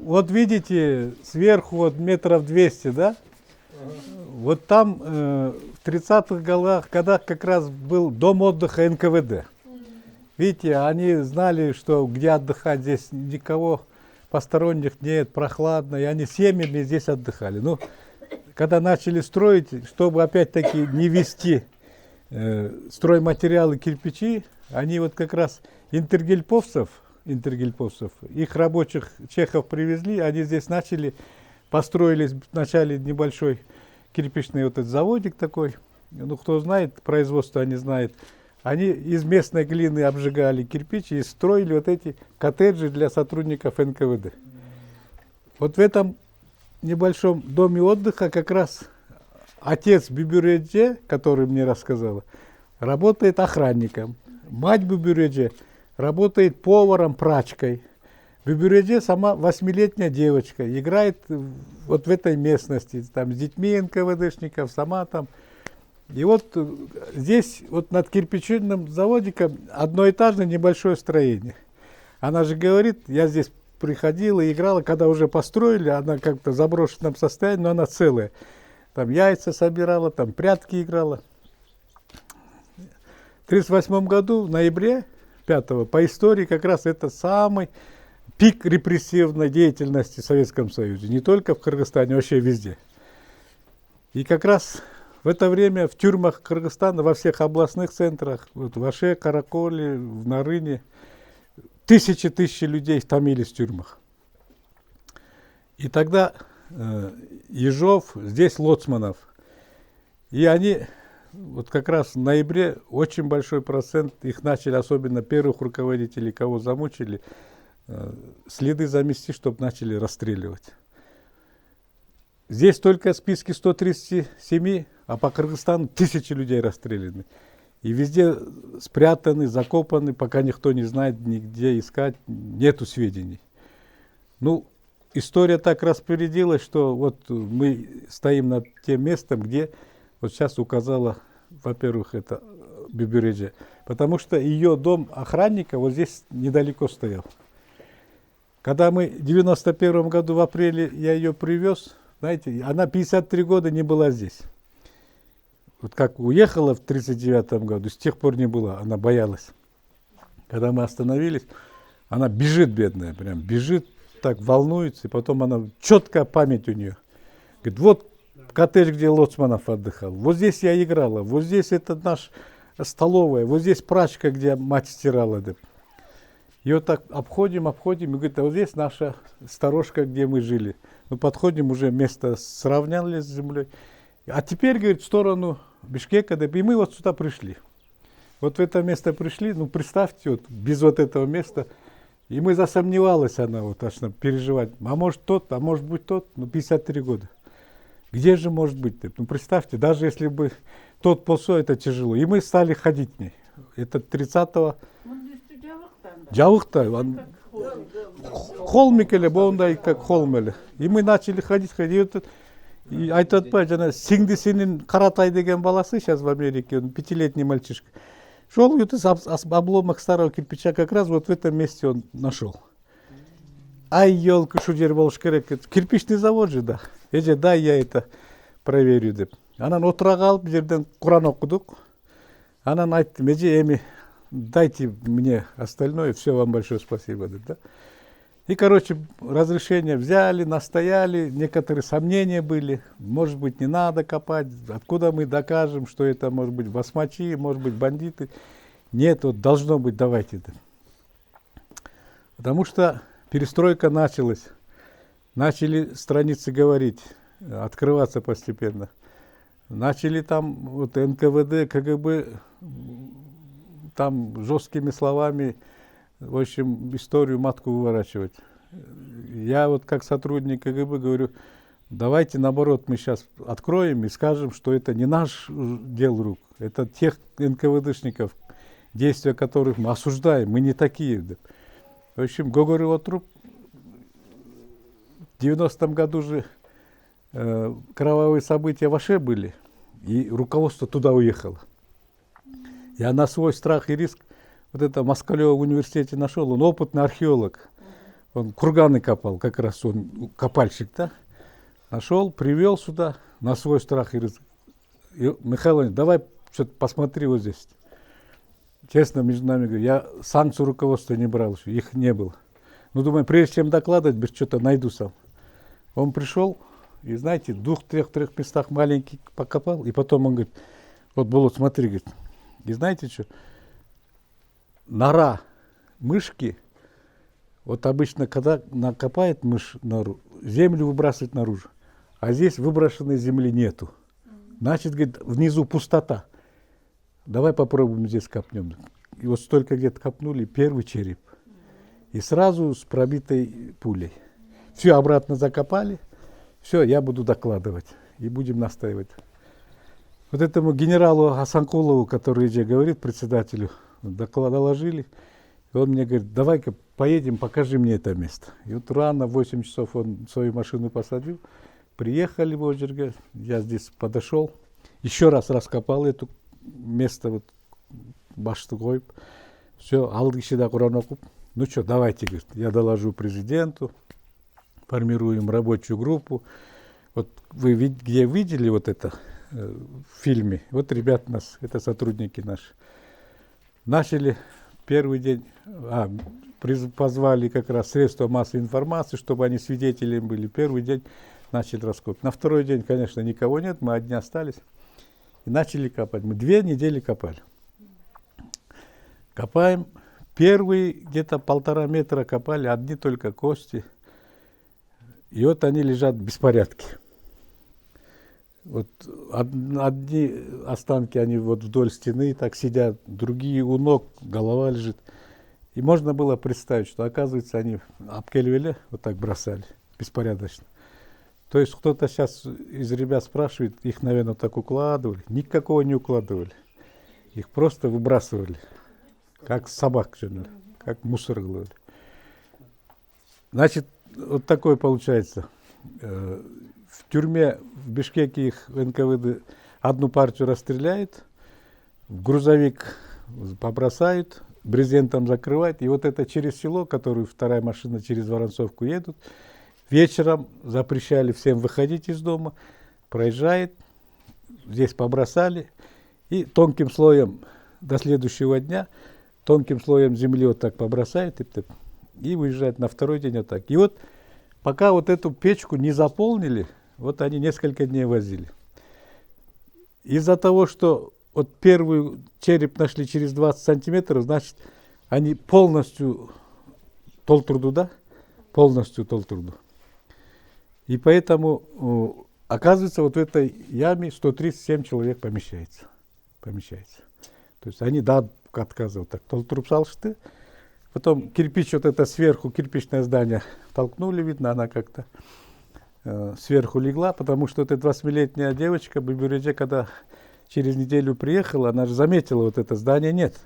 вот видите, сверху вот метров 200, да? Вот там в 30-х годах как раз был дом отдыха НКВД. Видите, они знали, что где отдыхать, здесь никого посторонних нет, прохладно, и они семьями здесь отдыхали. Ну, когда начали строить, чтобы опять-таки не везти стройматериалы, кирпичи, они вот как раз интергельповцев, их рабочих чехов привезли, они здесь начали, построили вначале небольшой кирпичный вот этот заводик такой, ну кто знает, производство они знают, они из местной глины обжигали кирпич и строили вот эти коттеджи для сотрудников НКВД. Вот в этом небольшом доме отдыха как раз отец Бибюредже, который мне рассказала, работает охранником. Мать Бибюредже работает поваром, прачкой. Бибюредже сама 8-летняя девочка, играет вот в этой местности, там с детьми НКВДшников, сама там. И вот здесь, вот над кирпичным заводиком, одноэтажное небольшое строение. Она же говорит, я здесь приходила и играла, когда уже построили, она как-то в заброшенном состоянии, но она целая. Там яйца собирала, там прятки играла. В 1938 году, в ноябре 5-го, по истории как раз это самый пик репрессивной деятельности в Советском Союзе. Не только в Кыргызстане, а вообще везде. И как раз в это время в тюрьмах Кыргызстана, во всех областных центрах, вот в Аше, Караколе, в Нарыне, тысячи людей томились в тюрьмах. И тогда Ежов, здесь Лоцманов. И они, вот как раз в ноябре, очень большой процент, их начали, особенно первых руководителей, кого замучили, следы замести, чтобы начали расстреливать. Здесь только в списке 137, а по Кыргызстану 1000 людей расстреляны. И везде спрятаны, закопаны, пока никто не знает, нигде искать, нету сведений. Ну, история так распорядилась, что вот мы стоим над тем местом, где вот сейчас указала, во-первых, это Бибюредже, потому что ее дом охранника вот здесь недалеко стоял. Когда мы в 91 году в апреле я ее привез, знаете, она 53 года не была здесь. Вот как уехала в 1939 году, с тех пор не была, она боялась. Когда мы остановились, она бежит, бедная, прям бежит, так волнуется, и потом она, четкая память у нее. Говорит, вот коттедж, где Лоцманов отдыхал, вот здесь я играла, вот здесь это наша столовая, вот здесь прачка, где мать стирала. И вот так обходим, и говорит, а вот здесь наша сторожка, где мы жили. Мы подходим, уже место сравняли с землей. А теперь, говорит, в сторону Бишкека, и мы вот сюда пришли. Вот в это место пришли, ну представьте, вот без вот этого места. И мы засомневалась она, вот аж переживать. А может тот, а может быть тот, ну 53 года. Где же может быть? Ну представьте, даже если бы тот полсо, это тяжело. И мы стали ходить к ней. Это 30-го. Жабықта, холмик эле, боундай как холм эле. И мы начали ходить. И айтып атпайбы, жана сиңдисинин Каратай деген баласы сейчас в Америке, он 5-летний мальчишка. Шел обломок старого кирпича, как раз вот в этом месте он нашел. Ай, елка, шу жер болуш керек. Кирпичный завод же, да. Эже, да, я это проверю деп. Анан отура калып, жерден Куран окудук. Анан айттым, эже, эми дайте мне остальное, все, вам большое спасибо деп, да. И, короче, разрешение взяли, настояли, некоторые сомнения были, может быть, не надо копать, откуда мы докажем, что это, может быть, басмачи, может быть, бандиты. Нет, вот должно быть, давайте это. Потому что перестройка началась, начали страницы говорить, открываться постепенно. Начали там вот НКВД, КГБ, там жесткими словами, в общем, историю матку выворачивать. Я вот как сотрудник КГБ говорю, давайте наоборот мы сейчас откроем и скажем, что это не наш дел рук, это тех НКВДшников, действия которых мы осуждаем, мы не такие. В общем, Гогорева труп. В 90-м году же кровавые события в Аше были, и руководство туда уехало. Я на свой страх и риск вот это Москалева в университете нашел, он опытный археолог. Он курганы копал, как раз он копальщик, да? Нашел, привел сюда на свой страх и риск. Михаил Иванович, давай что-то посмотри вот здесь. Честно, между нами говорю, я санкцию руководства не брал еще, их не было. Ну, думаю, прежде чем докладывать, без что-то найду сам. Он пришел, и знаете, в 2-3 местах маленький покопал, и потом он говорит, вот, Болот, смотри, говорит, и знаете что, нора мышки, вот обычно, когда накопает мышь нору, землю выбрасывает наружу, а здесь выброшенной земли нету. Значит, говорит, внизу пустота. Давай попробуем здесь копнем. И вот столько где-то копнули, первый череп. И сразу с пробитой пулей. Все, обратно закопали. Все, я буду докладывать. И будем настаивать. Вот этому генералу Асанкулову, который здесь говорит, председателю, доложили. И он мне говорит, давай-ка поедем, покажи мне это место. И вот рано, в 8 часов он свою машину посадил. Приехали в Ожерга, я здесь подошел. Еще раз раскопал это место, вот, баштыгой. Все, алды кишида Куран окуп. Ну что, давайте, говорит, я доложу президенту, формируем рабочую группу. Вот вы где видели вот это в фильме? Вот ребята нас, это сотрудники наши. Начали первый день, позвали как раз средства массовой информации, чтобы они свидетелями были. Первый день начали раскопки. На второй день, конечно, никого нет, мы одни остались. И начали копать. Мы 2 недели копали. Копаем. Первые где-то 1,5 метра копали, одни только кости. И вот они лежат в беспорядке. Вот одни останки, они вот вдоль стены так сидят, другие у ног, голова лежит. И можно было представить, что, оказывается, они обкельвели, вот так бросали, беспорядочно. То есть кто-то сейчас из ребят спрашивает, их, наверное, так укладывали. Никакого не укладывали. Их просто выбрасывали. Как собак, как мусор главили. Значит, вот такое получается. В тюрьме в Бишкеке их НКВД одну партию расстреляет, в грузовик побросают, брезентом закрывают. И вот это через село, которую вторая машина через Воронцовку едут, вечером запрещали всем выходить из дома, проезжает, здесь побросали, и тонким слоем до следующего дня, тонким слоем земли вот так побросают, и выезжают на второй день вот так. И вот пока вот эту печку не заполнили, вот они несколько дней возили. Из-за того, что вот первый череп нашли через 20 сантиметров, значит, они полностью толтруду, да? Полностью толтруду. И поэтому, оказывается, вот в этой яме 137 человек помещается. То есть они, да, отказывают так. Толтрупсалшты. Потом кирпич, вот это сверху, кирпичное здание толкнули, видно, она как-то сверху легла, потому что эта 20-летняя девочка Бибюреже, когда через неделю приехала, она же заметила, вот это здание нет,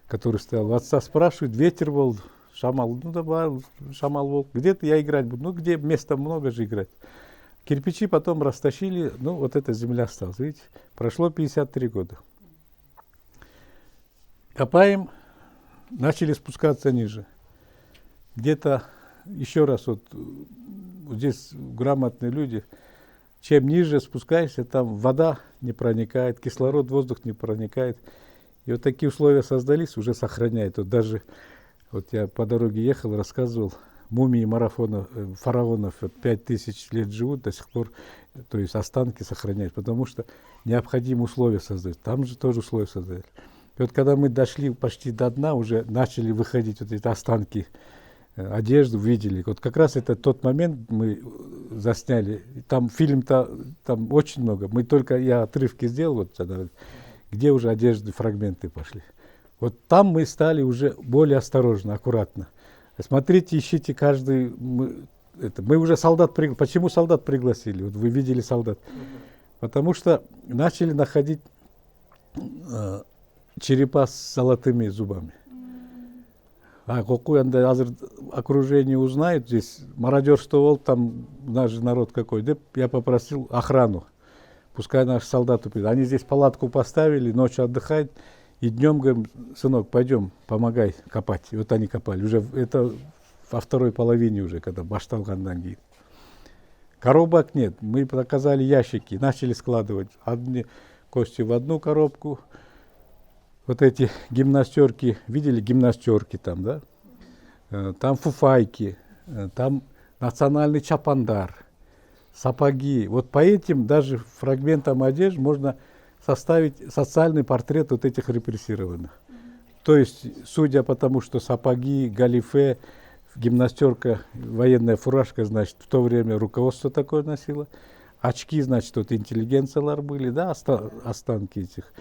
который стоял. Отца спрашивает, ветер был, шамал, ну давай, шамал волк, где-то я играть буду, ну где места много же играть. Кирпичи потом растащили, ну вот эта земля осталась, видите, прошло 53 года. Копаем, начали спускаться ниже. Где-то, еще раз, вот здесь грамотные люди, чем ниже спускаешься, там вода не проникает, кислород, воздух не проникает. И вот такие условия создались, уже сохраняет. Вот даже, вот я по дороге ехал, рассказывал, мумии фараонов 5000 лет живут, до сих пор, то есть останки сохраняют, потому что необходимые условия создают. Там же тоже условия создали. И вот когда мы дошли почти до дна, уже начали выходить вот эти останки, одежду видели. Вот как раз это тот момент мы засняли. Там фильм-то там очень много. Я отрывки сделал, вот тогда, где уже одежды, фрагменты пошли. Вот там мы стали уже более осторожно, аккуратно. Смотрите, ищите каждый. Мы уже солдат пригласили. Почему солдат пригласили? Вот вы видели солдат. Потому что начали находить черепа с золотыми зубами. А какой окружение узнает, здесь мародерство был, там наш народ какой. Да, я попросил охрану, пускай наши солдаты придут. Они здесь палатку поставили, ночью отдыхают, и днем говорим, сынок, пойдем, помогай копать. И вот они копали. Уже это во второй половине уже, когда башталгандан кейін. Коробок нет. Мы показали ящики, начали складывать одни кости в одну коробку. Вот эти гимнастерки, видели гимнастерки там, да? Там фуфайки, там национальный чапандар, сапоги. Вот по этим даже фрагментам одежды можно составить социальный портрет вот этих репрессированных. То есть, судя по тому, что сапоги, галифе, гимнастерка, военная фуражка, значит, в то время руководство такое носило. Очки, значит, вот интеллигенциялар были, да, останки этих.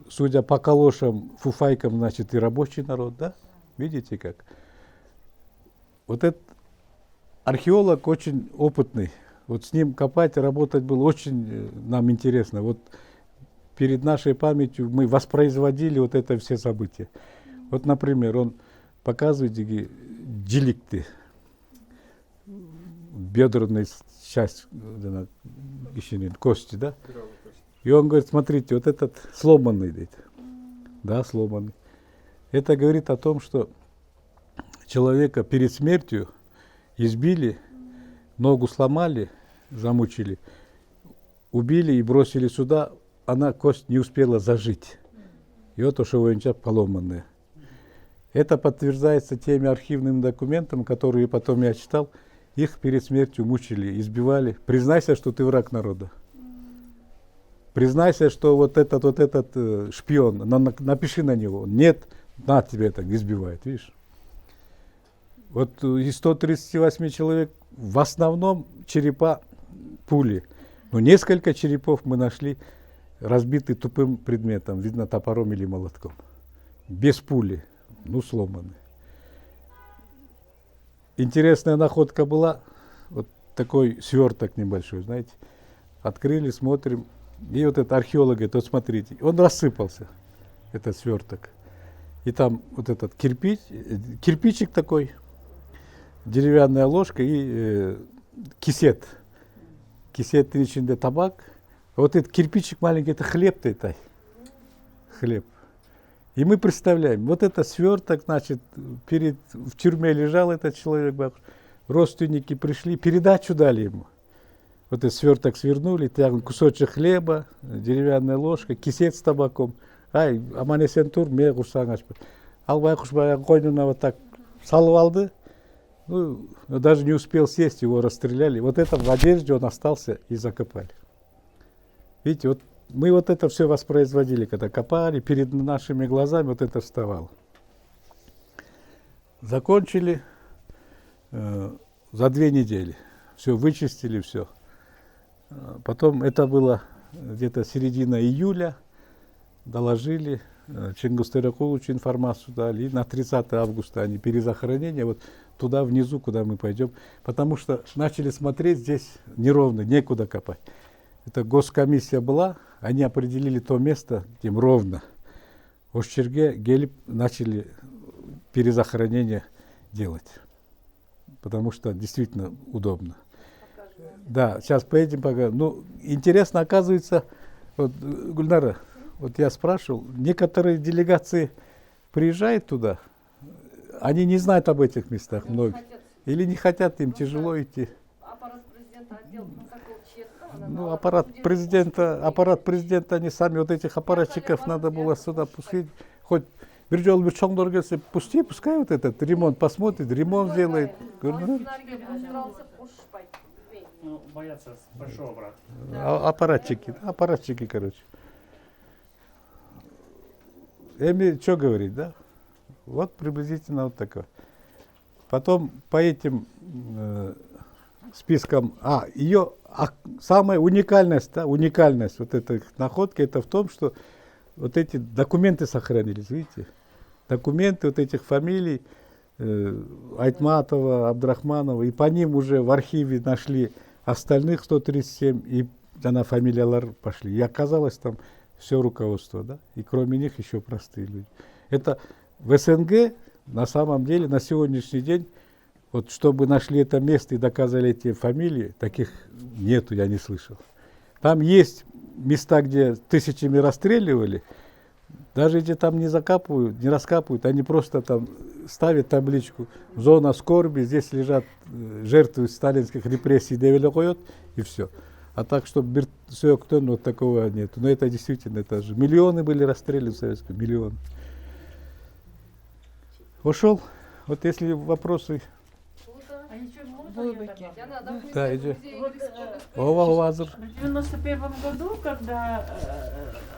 Судя по калошам, фуфайкам, значит, и рабочий народ, да? Видите как? Вот этот археолог очень опытный. Вот с ним копать, работать было очень нам интересно. Вот перед нашей памятью мы воспроизводили вот это все события. Вот, например, он показывает деликты, бедренная часть, кости, да? И он говорит, смотрите, вот этот сломанный, да, сломанный. Это говорит о том, что человека перед смертью избили, ногу сломали, замучили, убили и бросили сюда, она, кость, не успела зажить. И вот уж его поломанная. Это подтверждается теми архивными документами, которые потом я читал. Их перед смертью мучили, избивали. Признайся, что ты враг народа. Признайся, что вот этот шпион, напиши на него. Нет, на тебе так избивает, видишь. Вот из 138 человек в основном черепа пули. Но несколько черепов мы нашли разбиты тупым предметом, видно, топором или молотком. Без пули, ну, сломаны. Интересная находка была, вот такой сверток небольшой, знаете. Открыли, смотрим, и вот этот археолог говорит, вот смотрите, он рассыпался, этот сверток. И там вот этот кирпичик такой, деревянная ложка и кисет. Кисеттің içinde табак. Вот этот кирпичик маленький, это хлеб-то это. Хлеб. И мы представляем, вот это сверток, значит, в тюрьме лежал этот человек, родственники пришли, передачу дали ему. Вот этот сверток свернули, там кусочек хлеба, деревянная ложка, кисет с табаком. Ай, аманесен тур, ме курсаң ашпай. Ал байқұш баяғы қойнына вот так салып алды. Ну, даже не успел сесть, его расстреляли. Вот это в одежде он остался и закопали. Видите, вот мы вот это все воспроизводили, когда копали, перед нашими глазами вот это вставало. Закончили за 2 недели. Все, вычистили, все. Потом, это было где-то середина июля, доложили, Чингис Тореқуловичу информацию дали, и на 30 августа они перезахоронение, вот туда внизу, куда мы пойдем, потому что начали смотреть, здесь неровно, некуда копать. Это госкомиссия была, они определили то место, где ровно. В Ошчерге Гелип начали перезахоронение делать, потому что действительно удобно. Да, сейчас поедем пока. Ну, интересно, оказывается, вот, Гульнара, вот я спрашивал, некоторые делегации приезжают туда, они не знают об этих местах, многие. Или не хотят, им тяжело идти. Аппарат президента отдел протокол честно. Ну, аппарат президента, они сами, вот этих аппаратчиков надо было сюда пустить. Хоть Биржол Бирчондор говорит, пускай вот этот ремонт посмотрит, ремонт сделает. Ну, боятся большого брата. Аппаратчики, короче. Эми, что говорить, да? Вот приблизительно вот такое. Потом по этим спискам, самая уникальность, да, уникальность вот этой находки, это в том, что вот эти документы сохранились, видите? Документы вот этих фамилий Айтматова, Абдрахманова, и по ним уже в архиве нашли остальных 137, и на фамилиялар пошли. И оказалось там все руководство, да? И кроме них еще простые люди. Это в СНГ на самом деле на сегодняшний день, вот чтобы нашли это место и доказали эти фамилии, таких нету, я не слышал. Там есть места, где тысячами расстреливали, даже если там не закапывают, не раскапывают, они просто там ставят табличку «Зона скорби», здесь лежат жертвы сталинских репрессий, девеле коет, и все. А так, чтобы вот такого нет. Но это действительно, это же миллионы были расстреляны в Советском, миллионы. Ушел. Вот если вопросы. А еще можно Было я бы добавлю? Яна, допустим, Да, иди. музей Вот, истории Ова, Вазыр. В 91 году, когда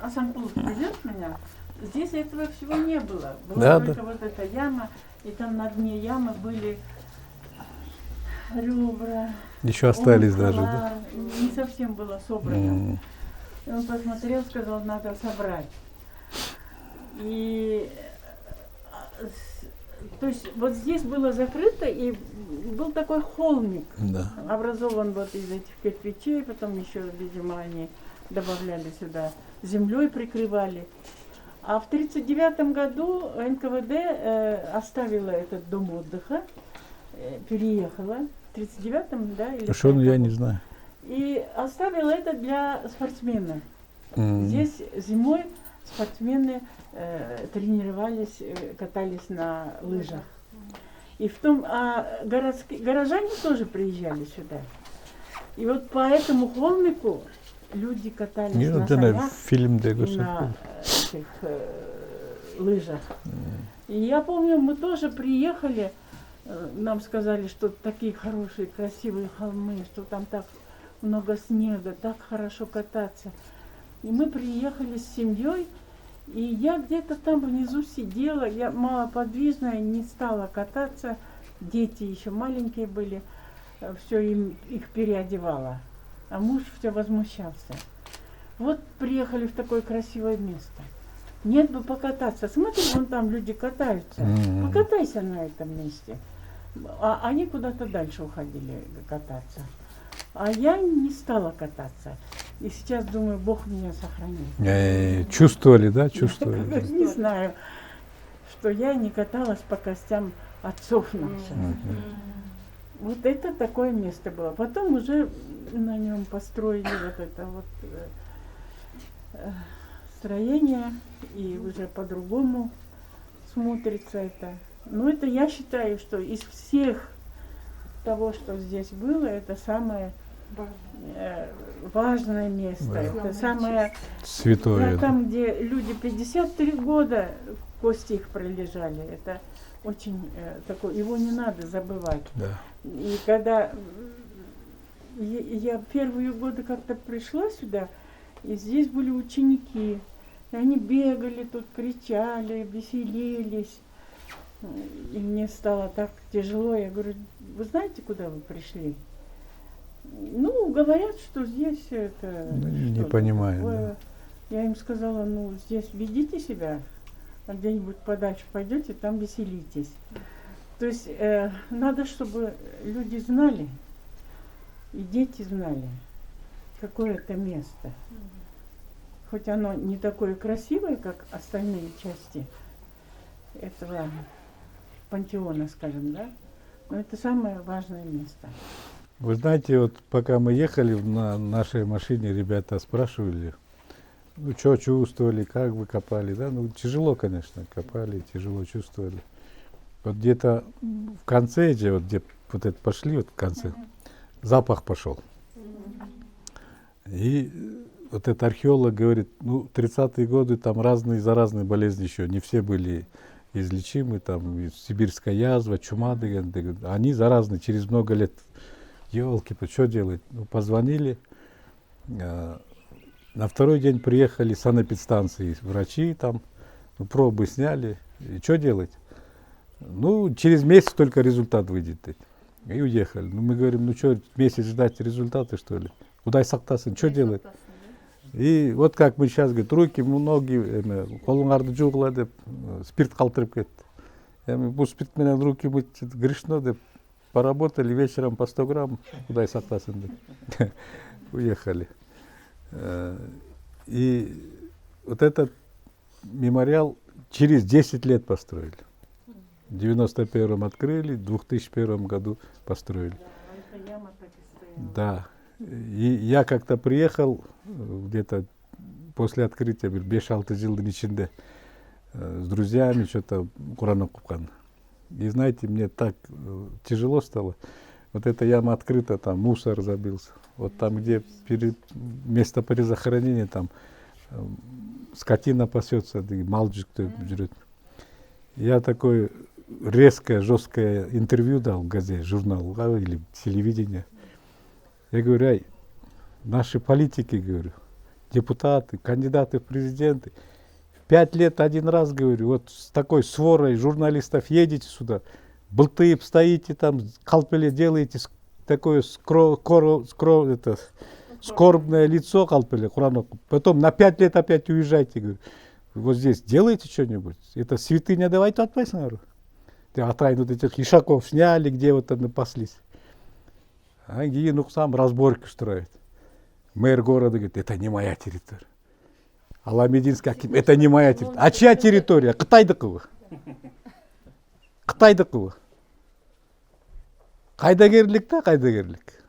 Асанкулов привез меня, здесь этого всего не было. Была Да, только да. вот эта яма, и там на дне ямы были ребра. Еще остались даже, да? колар. Не совсем было собрано. М. И он посмотрел, сказал, надо собрать. И то есть вот здесь было закрыто, и был такой холмик, Да. образован вот из этих кирпичей, потом еще, видимо, они добавляли сюда, землей прикрывали. А в 1939 году НКВД оставила этот дом отдыха, переехала. В 1939, да? Или Что, ну я 40-м. не знаю. И оставила это для спортсменов. М. Здесь зимой спортсмены тренировались, катались на лыжах. И в том, горожане тоже приезжали сюда. И вот по этому холмику люди катались Не, на вот это санях фильм и Дегуса. на этих лыжах. И я помню, мы тоже приехали, нам сказали, что такие хорошие, красивые холмы, что там так много снега, так хорошо кататься. И мы приехали с семьей, и я где-то там внизу сидела, я малоподвижная, не стала кататься, дети еще маленькие были, все их переодевала, а муж все возмущался. Вот приехали в такое красивое место. Нет бы покататься. Смотри, вон там люди катаются. Мгм. Покатайся на этом месте. А они куда-то дальше уходили кататься. А я не стала кататься. И сейчас думаю, Бог меня сохранит. Чувствовали, да? Чувствовали. Не знаю, что я не каталась по костям отцов наших. Вот это такое место было. Потом уже на нем построили вот это вот строение, и уже по-другому смотрится это. Но это я считаю, что из всех того, что здесь было, это самое важное место. Да. Это самое Святое. да, там, где люди 53 года кости их пролежали. Это очень такое, его не надо забывать. Да. И когда я первые годы как-то пришла сюда, и здесь были ученики, и они бегали тут, кричали, веселились. И мне стало так тяжело. Я говорю, вы знаете, куда вы пришли? Ну, говорят, что здесь это... Ну, не что-то понимаю, такое. Я им сказала, ну, здесь ведите себя, а где-нибудь подальше пойдете, там веселитесь. То есть надо, чтобы люди знали, и дети знали, какое это место. Хоть оно не такое красивое, как остальные части этого пантеона, скажем, да, но это самое важное место. Вы знаете, вот пока мы ехали на нашей машине, ребята спрашивали, ну, что чувствовали, как вы копали, да, ну, тяжело, конечно, копали, тяжело чувствовали. Вот где-то в конце, вот где вот это пошли, вот в конце, запах пошел. И вот этот археолог говорит, ну, 30-е годы там заразные болезни еще, не все были излечимы, там, и сибирская язва, чума, они заразны через много лет. Елки, что делать? Ну, позвонили, на второй день приехали санэпидстанции, врачи там, ну, пробы сняли, и что делать? Ну, через месяц только результат выйдет. И уехали. Ну, мы говорим, ну что, месяц ждать результаты, что ли? Куда сақтасын, что делать? И вот как мы сейчас, говорит, руки, ноги, қолыңарды жуғыла деп, спирт қалтырып кетті. Бұл спиртменен руки быть грешно деп, поработали вечером по 100 грамм, куда сақтасын деп. Уехали. И вот этот мемориал через 10 лет построили. В 91-м открыли, в 2001 году построили. Да, эта яма так и стояла. Да. И я как-то приехал, где-то после открытия, 5-6 жылдың içinde, с друзьями что-то Куран оқыған. И знаете, мне так тяжело стало. Вот эта яма открыта, там мусор забился. Вот там, где место перезахоронения, там скотина пасется, малчик кто жрет. Я такое резкое, жесткое интервью дал в газете, журнал или телевидение. Я говорю, ай, наши политики, говорю, депутаты, кандидаты в президенты, 5 лет один раз, говорю, вот с такой сворой журналистов едете сюда, былтып стоите там, калпеле делаете, такое скорбное лицо калпеле, потом на 5 лет опять уезжайте, говорю. Вот здесь делайте что-нибудь. Это святыня, давайте отпасть, Атайын вот этих ишаков сняли, где вот напаслись. А Гиенух сам разборки устраивает. Мэр города говорит, это не моя территория. Аламединский Аким, это не моя территория. А чья территория? Қытайдыкы. Қытайдыкы. Қайдагерлік та қайдагерлік.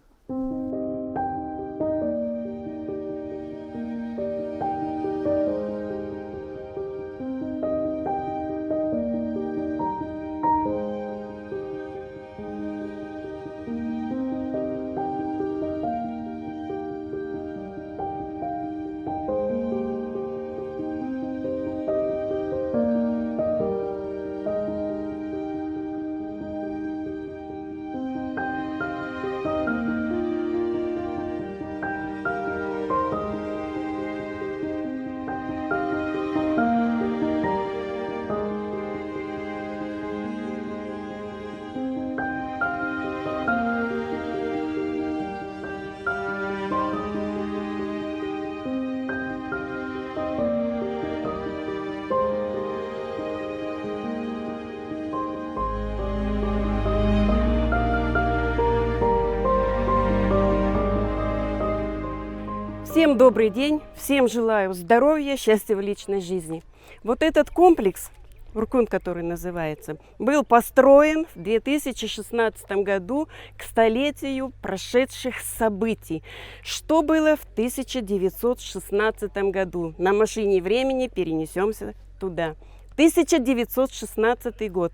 Всем добрый день, всем желаю здоровья, счастья в личной жизни. Вот этот комплекс, Уркун, который называется, был построен в 2016 году к столетию прошедших событий. Что было в 1916 году? На машине времени перенесемся туда. 1916 год.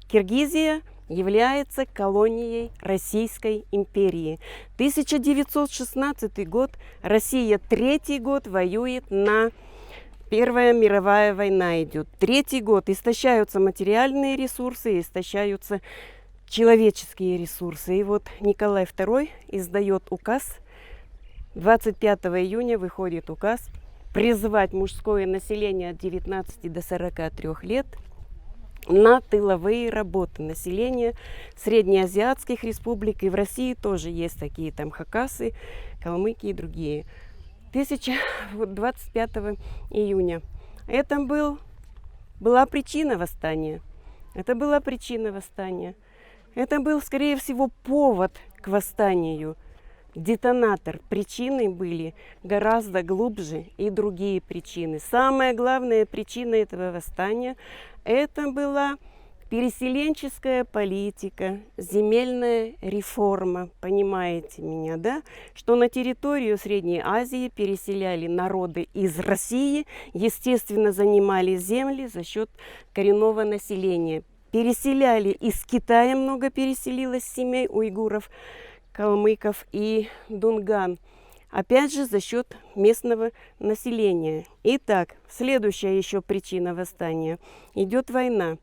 Киргизия является колонией Российской империи. 1916 год. Россия третий год воюет на Первая мировая война идет. Третий год. Истощаются материальные ресурсы, истощаются человеческие ресурсы. И вот Николай II издает указ. 25 июня выходит указ призывать мужское население от 19 до 43 лет на тыловые работы населения среднеазиатских республик. И в России тоже есть такие там Хакасы, Калмыки и другие. 25 июня. Это была причина восстания. Это была причина восстания. Это был, скорее всего, повод к восстанию. Детонатор. Причины были гораздо глубже и другие причины. Самая главная причина этого восстания – это была переселенческая политика, земельная реформа. Понимаете меня, да? Что на территорию Средней Азии переселяли народы из России, естественно, занимали земли за счет коренного населения. Переселяли из Китая, много переселилось семей уйгуров, калмыков и дунган. Опять же, за счет местного населения. Итак, следующая еще причина восстания. Идет война.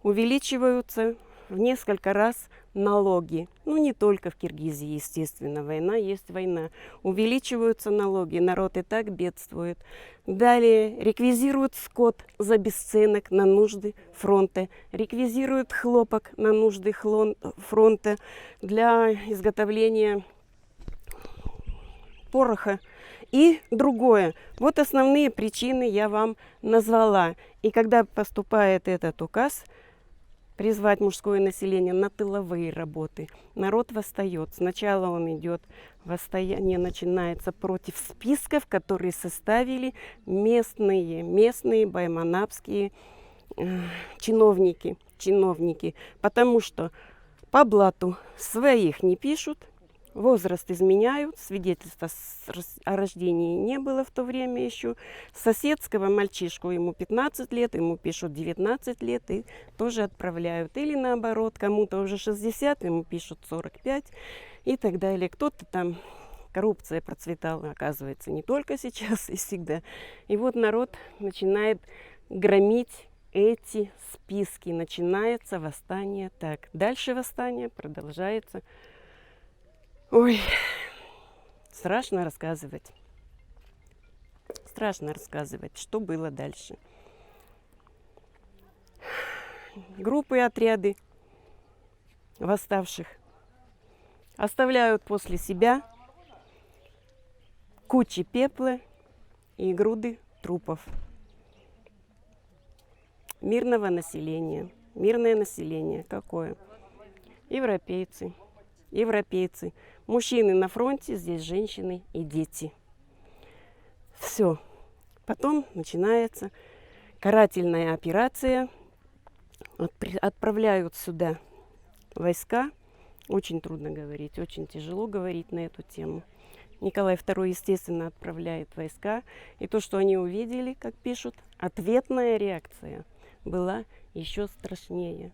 Увеличиваются в несколько раз налоги. Ну, не только в Киргизии, естественно, война есть война. Увеличиваются налоги, народ и так бедствует. Далее реквизируют скот за бесценок на нужды фронта. Реквизируют хлопок на нужды фронта для изготовления пороха и другое. Вот основные причины я вам назвала. И когда поступает этот указ, призвать мужское население на тыловые работы, народ восстает. Сначала он идет, восстание начинается против списков, которые составили местные байманапские чиновники. Потому что по блату своих не пишут, Возраст изменяют, свидетельства о рождении не было в то время еще. Соседского мальчишку, ему 15 лет, ему пишут 19 лет и тоже отправляют. Или наоборот, кому-то уже 60, ему пишут 45 и так далее. Кто-то там, коррупция процветала, оказывается, не только сейчас и всегда. И вот народ начинает громить эти списки. Начинается восстание так. Дальше восстание продолжается. Ой, страшно рассказывать. Страшно рассказывать, что было дальше. Группы и отряды восставших оставляют после себя кучи пепла и груды трупов. Мирного населения. Мирное население какое? Европейцы. Европейцы. Мужчины на фронте, здесь женщины и дети. Все. Потом начинается карательная операция. Отправляют сюда войска. Очень трудно говорить, очень тяжело говорить на эту тему. Николай II, естественно, отправляет войска. И то, что они увидели, как пишут, ответная реакция была еще страшнее.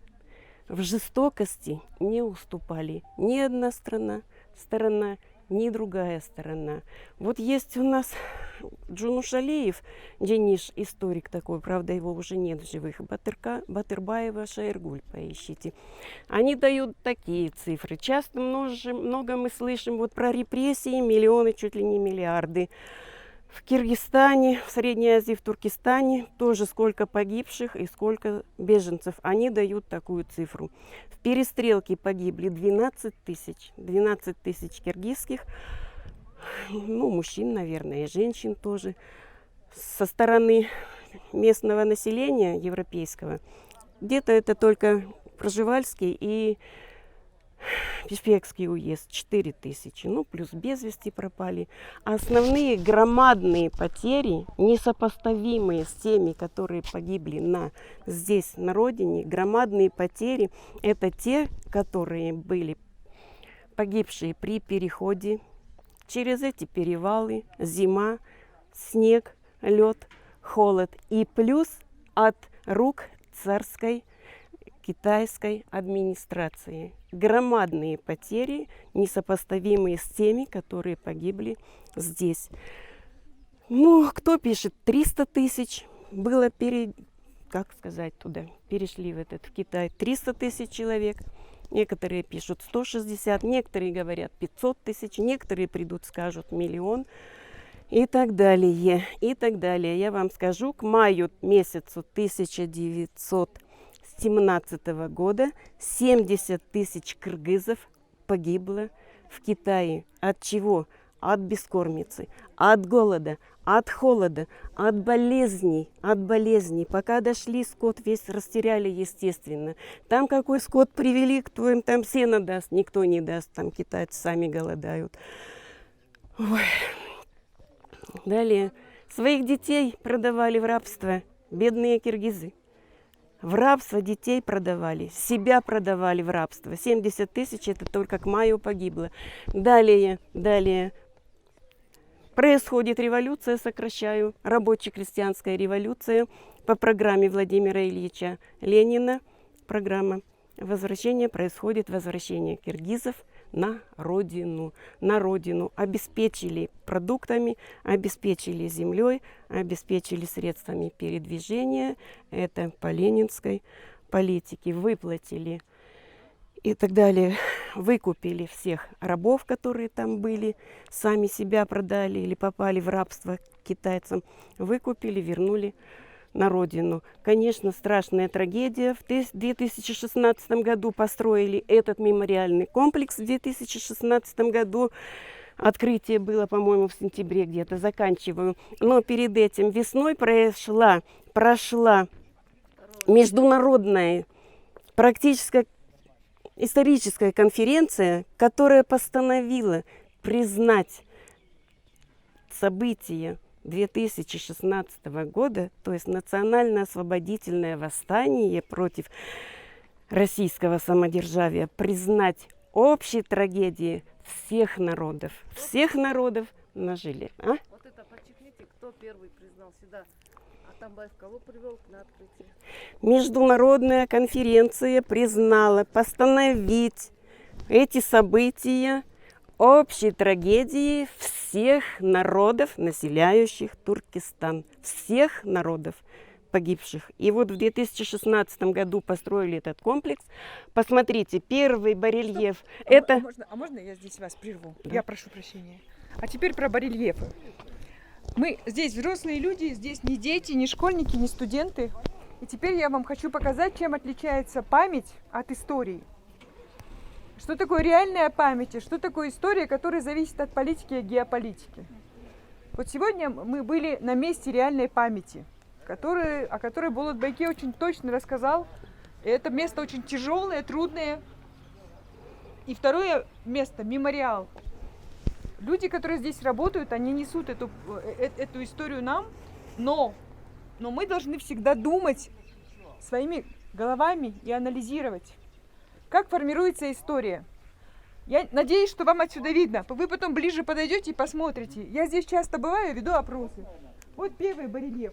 В жестокости не уступали ни одна сторона, ни другая сторона. Вот есть у нас Джунушалиев, Денис, историк такой, правда, его уже нет в живых, Батырбаева, Шаиргуль, поищите. Они дают такие цифры. Часто много мы слышим вот про репрессии, миллионы, чуть ли не миллиарды. В Киргизстане, в Средней Азии, в Туркестане тоже сколько погибших и сколько беженцев. Они дают такую цифру. В перестрелке погибли 12 тысяч киргизских, ну, мужчин, наверное, и женщин тоже. Со стороны местного населения европейского, где-то это только Пржевальский и Пешпекский уезд, 4000, ну, плюс без вести пропали. Основные громадные потери, несопоставимые с теми, которые погибли здесь, на родине, громадные потери, это те, которые были погибшие при переходе через эти перевалы, зима, снег, лед, холод. И плюс от рук царской китайской администрации. Громадные потери, несопоставимые с теми, которые погибли здесь. Ну, кто пишет? 300 тысяч было перешли в Китай. 300 тысяч человек. Некоторые пишут 160, некоторые говорят 500 тысяч, некоторые придут, скажут 1 миллион. И так далее, и так далее. Я вам скажу, к маю месяцу 1917 года 70 тысяч кыргызов погибло в Китае. От чего? От бескормицы, от голода, от холода, от болезней. Пока дошли, скот весь растеряли, естественно. Там какой скот привели, кто им там сено даст, никто не даст. Там китайцы сами голодают. Ой. Далее. Своих детей продавали в рабство бедные киргизы. В рабство детей продавали, себя продавали в рабство. 70 тысяч это только к маю погибло. Далее. Происходит революция, сокращаю, рабоче-крестьянская революция по программе Владимира Ильича Ленина. Программа возвращения, происходит возвращение киргизов на родину. Обеспечили продуктами, обеспечили землей, обеспечили средствами передвижения. Это по ленинской политике. Выплатили и так далее. Выкупили всех рабов, которые там были, сами себя продали или попали в рабство к китайцам. Выкупили, вернули на родину. Конечно, страшная трагедия. В 2016 году построили этот мемориальный комплекс. В 2016 году открытие было, по-моему, в сентябре где-то, заканчиваю. Но перед этим весной прошла международная практически историческая конференция, которая постановила признать события 2016 года, то есть национально-освободительное восстание против российского самодержавия, признать общей трагедии всех народов нажили. А? Вот это подчеркните, кто первый признал себя. Атамбаев кого привел на открытие? Международная конференция признала постановить эти события общей трагедией всех народов, населяющих Туркестан. Всех народов погибших. И вот в 2016 году построили этот комплекс. Посмотрите, первый барельеф. Это... А можно я здесь вас прерву? Да. Я прошу прощения. А теперь про барельефы. Мы здесь взрослые люди, здесь не дети, не школьники, не студенты. И теперь я вам хочу показать, чем отличается память от истории. Что такое реальная память и что такое история, которая зависит от политики и геополитики. Вот сегодня мы были на месте реальной памяти, о которой Болотбайке очень точно рассказал. И это место очень тяжелое, трудное. И второе место – мемориал. Люди, которые здесь работают, они несут эту историю нам, но мы должны всегда думать своими головами и анализировать, как формируется история. Я надеюсь, что вам отсюда видно. Вы потом ближе подойдете и посмотрите. Я здесь часто бываю, веду опросы. Вот первый барельеф.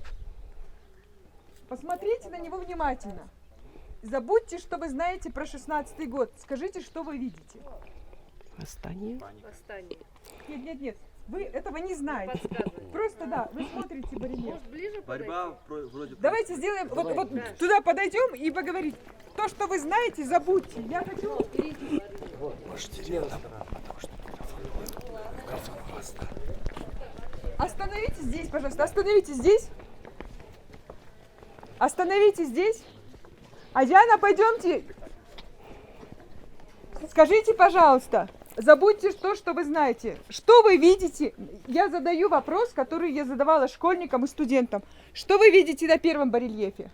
Посмотрите на него внимательно. Забудьте, что вы знаете про 16-й год. Скажите, что вы видите. Восстание. Восстание. Нет. Вы этого не знаете. Подсказывайте. Просто да, вы смотрите барельеф. Может, ближе Борьба вроде... Давайте сделаем, вот туда подойдем и поговорим. То, что вы знаете, забудьте. Я хочу... Остановитесь здесь, пожалуйста. Остановитесь здесь. Остановитесь здесь. А Диана, пойдемте. Скажите, пожалуйста, забудьте то, что вы знаете. Что вы видите? Я задаю вопрос, который я задавала школьникам и студентам. Что вы видите на первом барельефе?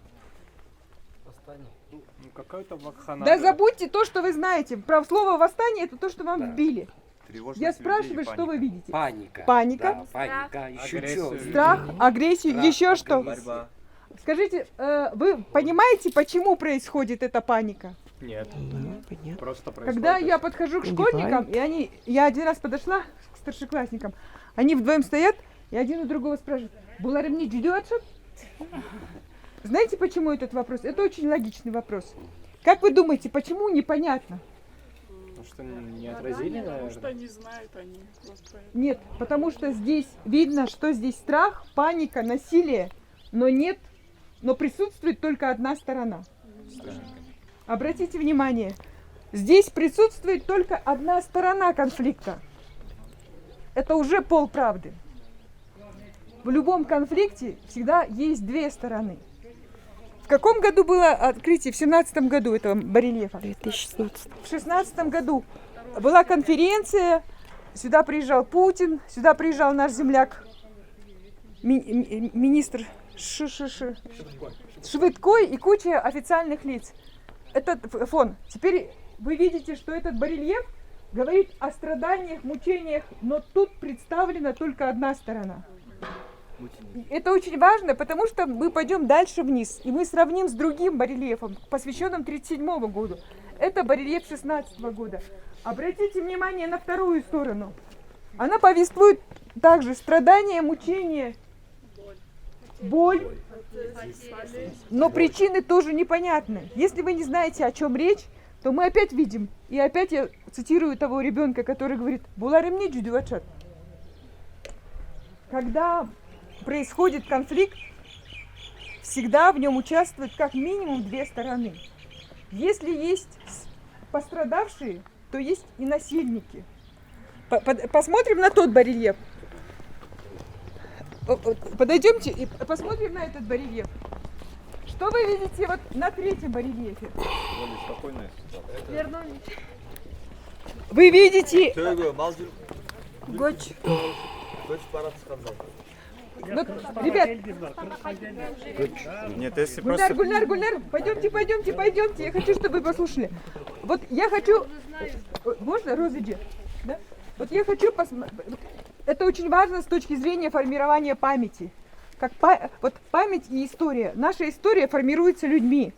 Ну, какая-то вакханалия. Да забудьте то, что вы знаете. Про слово восстание это то, что вам вбили. Я спрашиваю, что вы видите? Паника. Паника, Да, паника. Еще Агрессию. что? страх, агрессию, еще что? Борьба. Скажите, вы понимаете, почему происходит эта паника? Нет, Понятно. просто происходит. Когда я подхожу к школьникам, и я один раз подошла к старшеклассникам, они вдвоем стоят, и один у другого спрашивают: «Буларым не ждётся?» Знаете, почему этот вопрос? Это очень логичный вопрос. Как вы думаете, почему непонятно? Потому что не отразили, наверное. не знают они. Нет, потому что здесь видно, что здесь страх, паника, насилие, но присутствует только одна сторона. Обратите внимание, здесь присутствует только одна сторона конфликта. Это уже полправды. В любом конфликте всегда есть две стороны. В каком году было открытие? В 17-м году этого барельефа? 2016. В 16-м году была конференция, сюда приезжал Путин, сюда приезжал наш земляк, министр Швыдкой и куча официальных лиц. Этот фон. Теперь вы видите, что этот барельеф говорит о страданиях, мучениях, но тут представлена только одна сторона. И это очень важно, потому что мы пойдем дальше вниз, и мы сравним с другим барельефом, посвященным 1937 году. Это барельеф 16 года. Обратите внимание на вторую сторону. Она повествует также страдания, мучения, боль, но причины тоже непонятны. Если вы не знаете, о чем речь, то мы опять видим, и опять я цитирую того ребенка, который говорит: «Буларым не ждётся». Когда происходит конфликт, всегда в нем участвуют как минимум две стороны. Если есть пострадавшие, то есть и насильники. Посмотрим на тот барельеф. Подойдемте и посмотрим на этот барельеф. Что вы видите вот на третьем барельефе? Вы видите... Вот, ребят, Нет, если просто... Гульнар, пойдемте, я хочу, чтобы вы послушали. Вот я хочу... Можно, Розыджи? Да? Вот я хочу посмотреть... Это очень важно с точки зрения формирования памяти. Вот память и история. Наша история формируется людьми.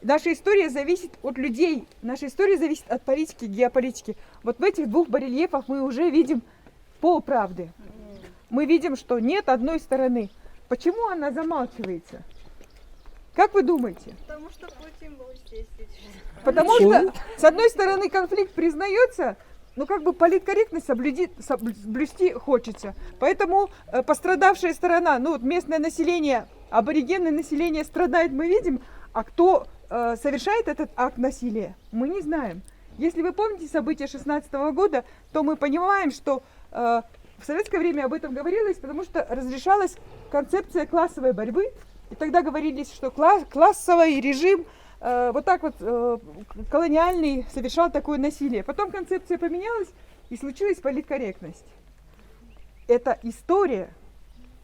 Наша история зависит от людей, наша история зависит от политики, геополитики. Вот в этих двух барельефах мы уже видим полправды. Мы видим, что нет одной стороны. Почему она замалчивается? Как вы думаете? Потому что Путин был здесь. Потому что, с одной стороны, конфликт признается, но как бы политкорректность соблюсти хочется. Поэтому пострадавшая сторона, ну вот местное население, аборигенное население страдает, мы видим, а кто совершает этот акт насилия, мы не знаем. Если вы помните события 16 года, то мы понимаем, что в советское время об этом говорилось, потому что разрешалась концепция классовой борьбы, и тогда говорилось, что классовый режим вот так вот колониальный совершал такое насилие. Потом концепция поменялась, и случилась политкорректность. Это история.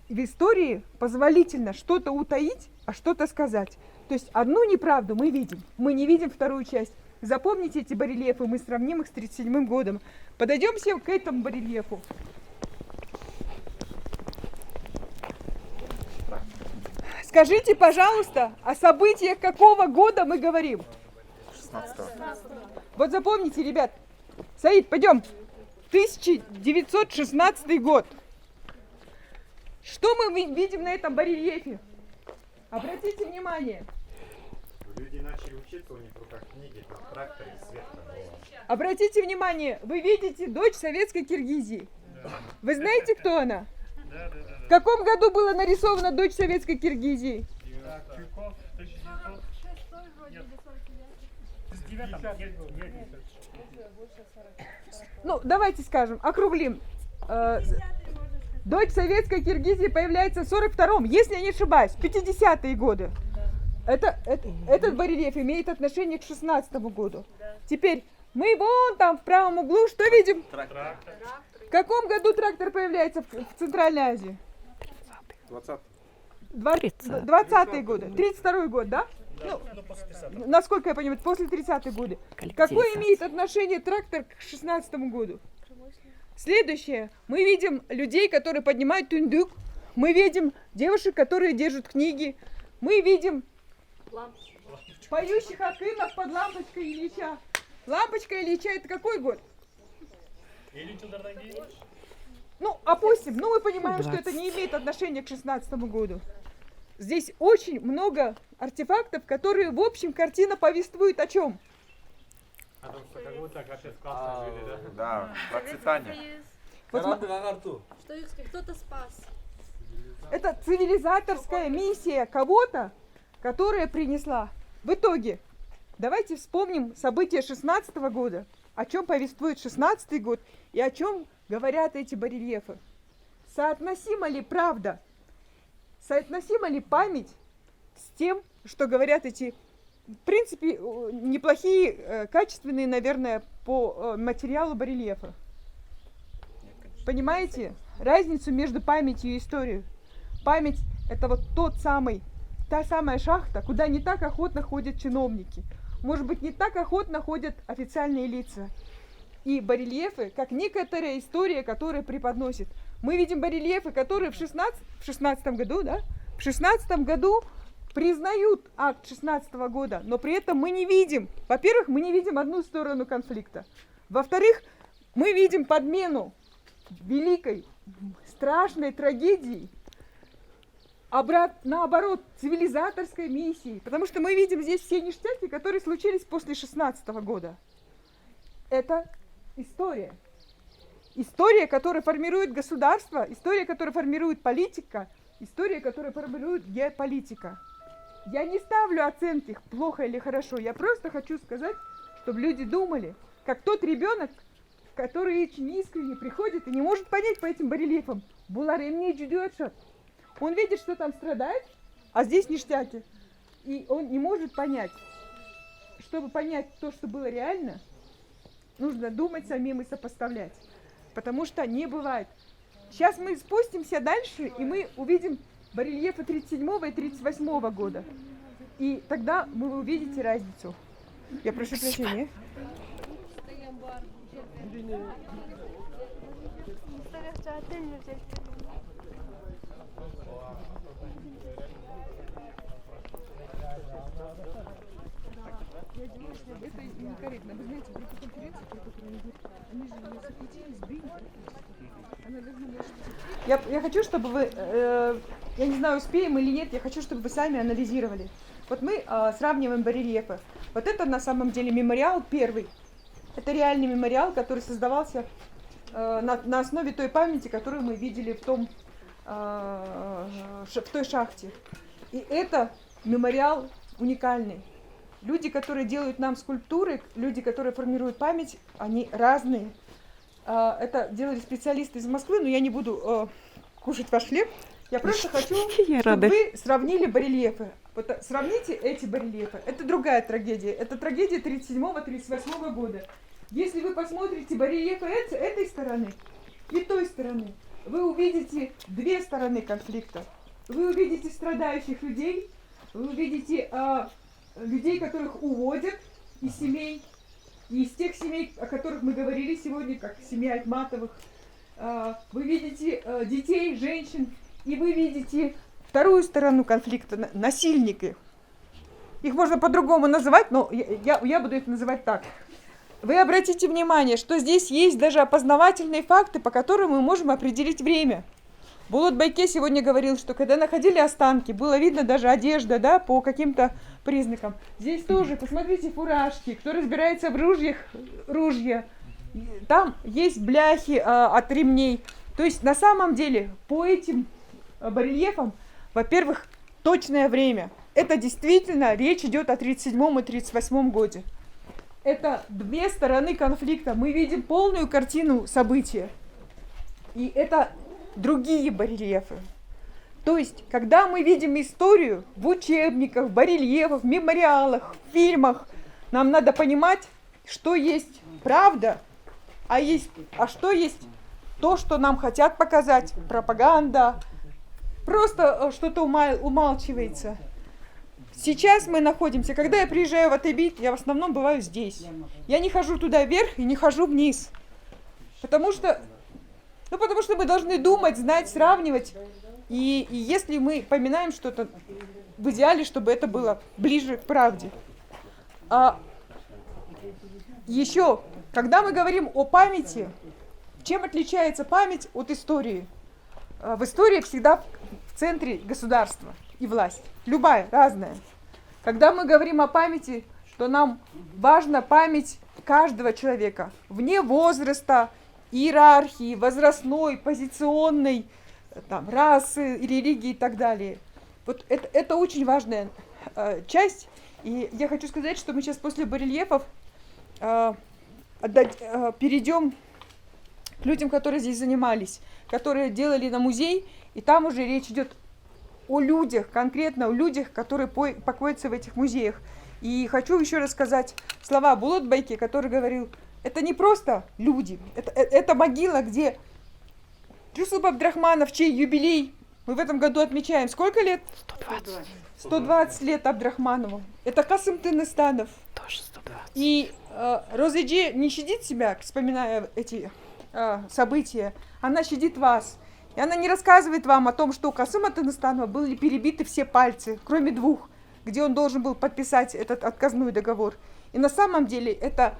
И в истории позволительно что-то утаить, а что-то сказать. То есть одну неправду мы видим, мы не видим вторую часть. Запомните эти барельефы, мы сравним их с 1937 годом. Подойдем все к этому барельефу. Скажите, пожалуйста, о событиях какого года мы говорим? 16-го. Вот запомните, ребят. Саид, пойдем. 1916 год. Что мы видим на этом барельефе? Обратите внимание. Люди начали учиться, у них в руках книги, там трактор и свет. Обратите внимание, вы видите дочь советской Киргизии. Вы знаете, кто она? В каком году была нарисована дочь советской Киргизии? Ну, давайте скажем, округлим. Дочь советской Киргизии появляется в 42-м, если я не ошибаюсь, 50-е годы. Этот барельеф имеет отношение к 16-му году. Теперь мы вон там в правом углу что видим? Трактор. В каком году трактор появляется в Центральной Азии? 20-е годы. 32-й год, да? Ну, насколько я понимаю, после 30-х годы. Какое имеет отношение трактор к 16-му году? Следующее. Мы видим людей, которые поднимают тундук. Мы видим девушек, которые держат книги. Мы видим поющих акынов под лампочкой Ильича. Лампочка Ильича — это какой год? Ну, опустим. Ну, мы понимаем, что это не имеет отношения к 16-му году. Здесь очень много артефактов, которые, в общем, картина повествует о чем? Да, процветание. Что их кто-то спас. Это цивилизаторская миссия кого-то, которая принесла. В итоге, давайте вспомним события 16 года, о чем повествует 16 год и о чем говорят эти барельефы. Соотносима ли правда, соотносима ли память с тем, что говорят эти, в принципе, неплохие, качественные, наверное, по материалу барельефа? Понимаете разницу между памятью и историей? Память — это вот та самая шахта, куда не так охотно ходят чиновники. Может быть, не так охотно ходят официальные лица. И барельефы, как некоторая история, которая преподносит. Мы видим барельефы, которые в 16 году, да? В 16 году признают акт 16 года, но при этом мы не видим, во-первых, мы не видим одну сторону конфликта. Во-вторых, мы видим подмену великой, страшной трагедии, наоборот, цивилизаторской миссии. Потому что мы видим здесь все ништяки, которые случились после 16 года. Это история. История, которая формирует государство, история, которая формирует политика, история, которая формирует геополитика. Я не ставлю оценки, плохо или хорошо. Я просто хочу сказать, чтобы люди думали, как тот ребенок, который очень искренне приходит и не может понять по этим барельефам. Буларем не ждет. Он видит, что там страдает, а здесь ништяки. И он не может понять. Чтобы понять то, что было реально, нужно думать самим и сопоставлять. Потому что не бывает. Сейчас мы спустимся дальше, и мы увидим барельефы 37 и 38 года. И тогда вы увидите разницу. Я прошу прощения. Я думаю, что это некорректно. Вы знаете, группа конференции, про которую идет, они же ее запретили, сбили практически. Она должна была... Я хочу, чтобы вы, я не знаю, успеем или нет, я хочу, чтобы вы сами анализировали. Вот мы сравниваем барельефы. Вот это на самом деле мемориал первый. Это реальный мемориал, который создавался на основе той памяти, которую мы видели в той шахте. И это мемориал уникальный. Люди, которые делают нам скульптуры, люди, которые формируют память, они разные. Это делали специалисты из Москвы, но я не буду кушать ваш хлеб. Я просто хочу, чтобы вы сравнили барельефы. Вот сравните эти барельефы. Это другая трагедия. Это трагедия 1937-1938 года. Если вы посмотрите барельефы этой стороны и той стороны, вы увидите две стороны конфликта. Вы увидите страдающих людей, вы увидите людей, которых уводят из семей, и из тех семей, о которых мы говорили сегодня, как семья Айтматовых. Вы видите детей, женщин, и вы видите вторую сторону конфликта, насильники. Их можно по-другому называть, но я буду их называть так. Вы обратите внимание, что здесь есть даже опознавательные факты, по которым мы можем определить время. Булат Байке сегодня говорил, что когда находили останки, было видно даже одежда, да, по каким-то признакам. Здесь тоже, посмотрите, фуражки, кто разбирается в ружья. Там есть бляхи от ремней. То есть на самом деле по этим барельефам, во-первых, точное время. Это действительно речь идет о 1937 и 1938 годе. Это две стороны конфликта. Мы видим полную картину события. И это другие барельефы. То есть, когда мы видим историю в учебниках, барельефах, мемориалах, фильмах, нам надо понимать, что есть правда, а что есть то, что нам хотят показать, пропаганда, просто что-то умалчивается. Сейчас мы находимся, когда я приезжаю в Атайбит, я в основном бываю здесь. Я не хожу туда вверх и не хожу вниз. Потому что мы должны думать, знать, сравнивать. И если мы поминаем что-то, в идеале, чтобы это было ближе к правде. Еще, когда мы говорим о памяти, чем отличается память от истории? В истории всегда в центре государства и власть. Любая, разная. Когда мы говорим о памяти, то нам важна память каждого человека. Вне возраста, иерархии, возрастной, позиционной, там, расы, религии и так далее. Вот это очень важная часть. И я хочу сказать, что мы сейчас после барельефов перейдем к людям, которые здесь занимались, которые делали на музей, и там уже речь идет о людях, конкретно о людях, которые покоятся в этих музеях. И хочу еще раз сказать слова Булат Байке, который говорил, это не просто люди, это могила, где Джусуп Абдрахманов, чей юбилей мы в этом году отмечаем. Сколько лет? 120. 120 лет Абдрахманову. Это Касым Тыныстанов. Тоже 120. И Розеджи не щадит себя, вспоминая эти события, она щадит вас. И она не рассказывает вам о том, что у Касыма Тыныстанова были перебиты все пальцы, кроме двух, где он должен был подписать этот отказной договор. И на самом деле это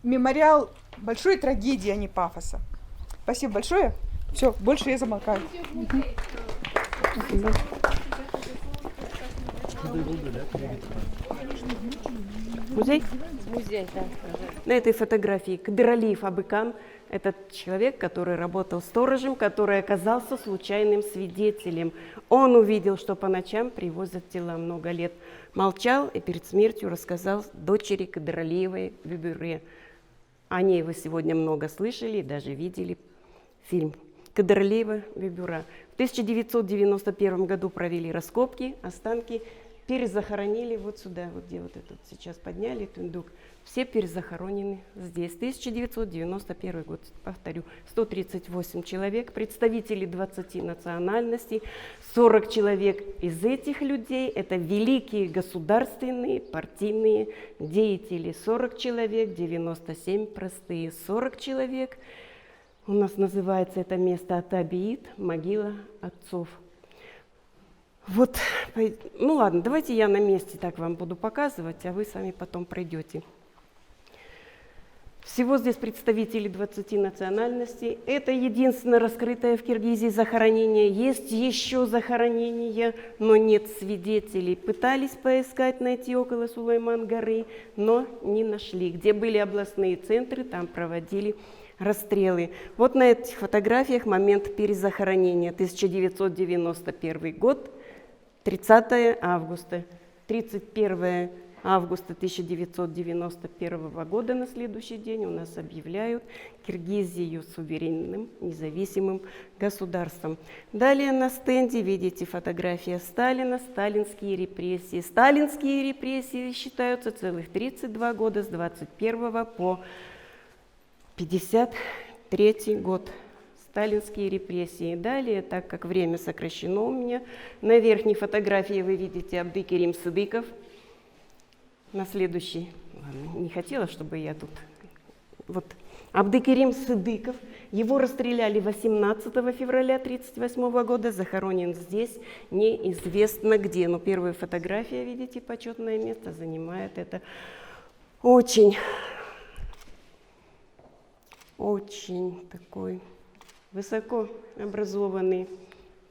мемориал большой трагедии, а не пафоса. Спасибо большое. Все, больше я замолкаю. Музей? Музей, да. На этой фотографии Кадыралиев Абыкан. Этот человек, который работал сторожем, который оказался случайным свидетелем. Он увидел, что по ночам привозят тела, много лет. Молчал и перед смертью рассказал дочери Кадыралиевой Бибюре. О ней вы сегодня много слышали и даже видели фильм Кадыралиева Бибюра. В 1991 году провели раскопки, останки перезахоронили вот сюда, вот где вот этот сейчас подняли тундук. Все перезахоронены здесь. 1991 год, повторю, 138 человек, представители 20 национальностей, 40 человек из этих людей, это великие государственные, партийные деятели, 40 человек, 97 простые, 40 человек. У нас называется это место Атабиит, могила отцов. Вот, ну ладно, давайте я на месте так вам буду показывать, а вы сами потом пройдете. Всего здесь представители 20 национальностей. Это единственное раскрытое в Киргизии захоронение. Есть еще захоронения, но нет свидетелей. Пытались поискать, найти около Сулейман-горы, но не нашли. Где были областные центры, там проводили расстрелы. Вот на этих фотографиях момент перезахоронения. 1991 год, 30 августа, 31 августа 1991 года на следующий день у нас объявляют Киргизию суверенным независимым государством. Далее на стенде видите фотография Сталина, сталинские репрессии. Сталинские репрессии считаются целых 32 года с 21 по 53 год. Сталинские репрессии. Далее, так как время сокращено у меня, на верхней фотографии вы видите Абдыкерим Сыдыков. На следующий, ладно, не хотела, чтобы я тут, вот, Абдыкерим Сыдыков, его расстреляли 18 февраля 1938 года, захоронен здесь, неизвестно где, но первая фотография, видите, почетное место занимает это очень такой высоко образованный,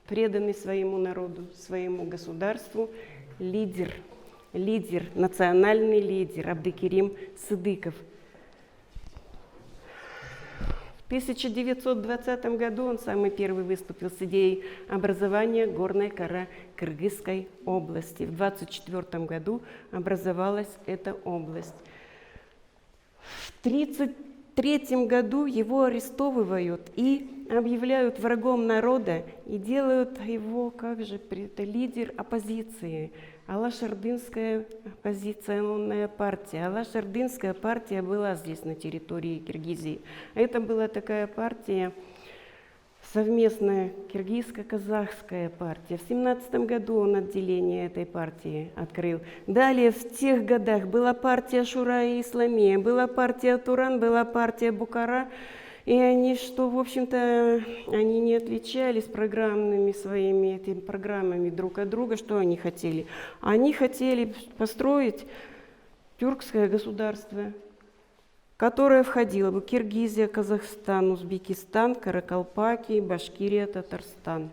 преданный своему народу, своему государству лидер, национальный лидер Абдыкерим Сыдыков. В 1920 году он самый первый выступил с идеей образования горной коры Кыргызской области. В 1924 году образовалась эта область. В 1933 году его арестовывают и объявляют врагом народа и делают его, как же, это лидер оппозиции. Алаш-Ордынская оппозиционная партия. Алаш-Ордынская партия была здесь на территории Киргизии. Это была такая партия, совместная киргизско-казахская партия. В 1917 году он отделение этой партии открыл. Далее в тех годах была партия Шура и Исламия, была партия Туран, была партия Бухара. И они, что, в общем-то, они не отличались этими программами друг от друга. Что они хотели? Они хотели построить тюркское государство, которое входило бы Киргизия, Казахстан, Узбекистан, Каракалпакия, Башкирия, Татарстан.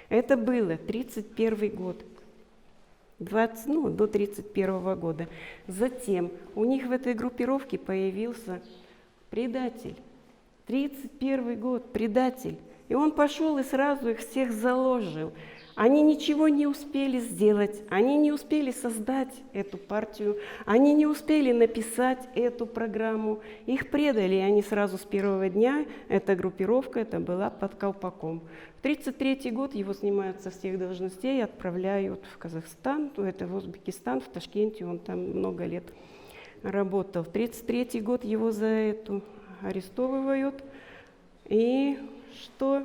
Это было 1931 год. До 1931 года. Затем у них в этой группировке появился предатель. 1931 год, предатель. И он пошел и сразу их всех заложил. Они ничего не успели сделать, они не успели создать эту партию, они не успели написать эту программу. Их предали, и они сразу с первого дня, эта группировка, это была под колпаком. В 1933 год его снимают со всех должностей, отправляют в Казахстан, это в Узбекистан, в Ташкенте, он там много лет работал. В 1933 год его за эту арестовывают, и что?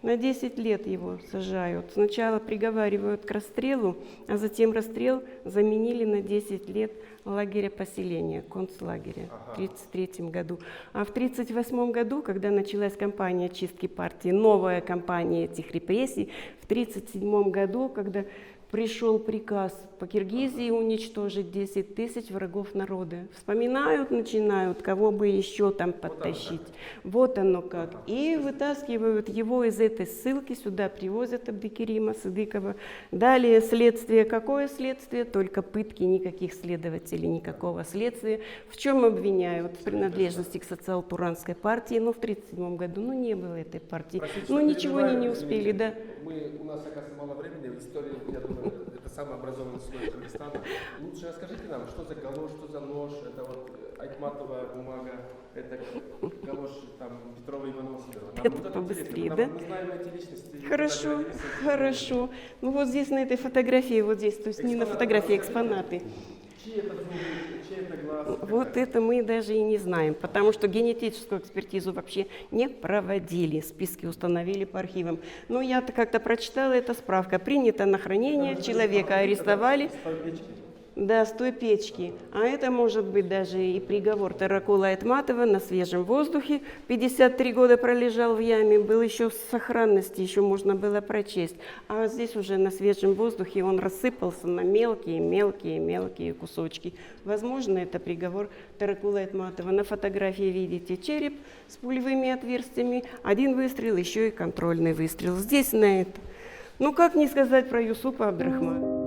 На 10 лет его сажают. Сначала приговаривают к расстрелу, а затем расстрел заменили на 10 лет лагеря поселения, концлагеря в 1933 году. А в 1938 году, когда началась кампания чистки партии, новая кампания этих репрессий, в 1937 году, когда пришел приказ по Киргизии уничтожить 10 тысяч врагов народа. Вспоминают, начинают, кого бы еще там подтащить. Вот оно как. И вытаскивают его из этой ссылки, сюда привозят Абдыкерима Сыдыкова. Далее следствие. Какое следствие? Только пытки, никаких следователей, никакого следствия. В чем обвиняют? В принадлежности к социал-туранской партии. Но в 1937 году не было этой партии. Ничего они не успели, да. У нас, оказывается, мало времени. В истории, я думаю, это самый образованный слой Кыргызстана. Лучше расскажите нам, что за галош, что за нож, это вот айтматовая бумага, это галош там Петрова и Иванова-Сидорова. Это побыстрее, да? Мы знаем эти личности. Хорошо, хорошо. Ну вот здесь на этой фотографии, вот здесь, то есть не на фотографии, экспонаты. Чьи это зубы, чей это глаз? Вот это мы даже и не знаем, потому что генетическую экспертизу вообще не проводили, списки установили по архивам. Но я как-то прочитала, эта справка, принята на хранение, человека арестовали. Да, с той печки. А это может быть даже и приговор Таракула Айтматова на свежем воздухе. 53 года пролежал в яме, был еще в сохранности, еще можно было прочесть. А вот здесь уже на свежем воздухе он рассыпался на мелкие кусочки. Возможно, это приговор Таракула Айтматова. На фотографии видите череп с пулевыми отверстиями, один выстрел, еще и контрольный выстрел. Здесь на это. Ну как не сказать про Юсупа Абдрахмана?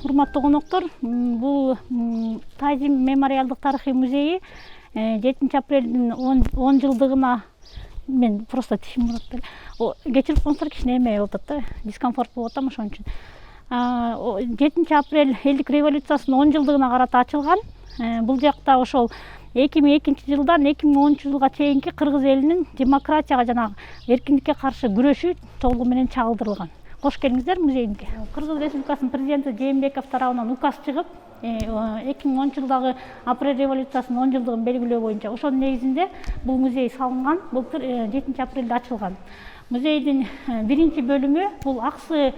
Урматтуу коноктор, бул Тазим мемориалдык тарыхый музейи 7 апрелдин 10 жылдыгына мен просто тишим мурат кечирип коңуздар кичине эме болуп атат да, дискомфорт болуп атам ошон үчүн. 7 апрель элдик революциясынын 10 жылдыгына карата ачылган. Бул жакта ошол 2002 жылдан 2010 жылга чейинки кыргыз элинин демократияга жана эркиндикке каршы күрөшү толугу менен чагылдырылган. Кош келиңиздер музейге. Кыргыз Республикасынын президенти Жээнбеков тарабынан указ чыгып, 2010 жылдагы апрель революциясынын 10 жылдыгын белгилөө боюнча ошонун негизинде бул музей салынган, былтыр 7 апрелде ачылган. Музейдин биринчи бөлүмү бул Аксы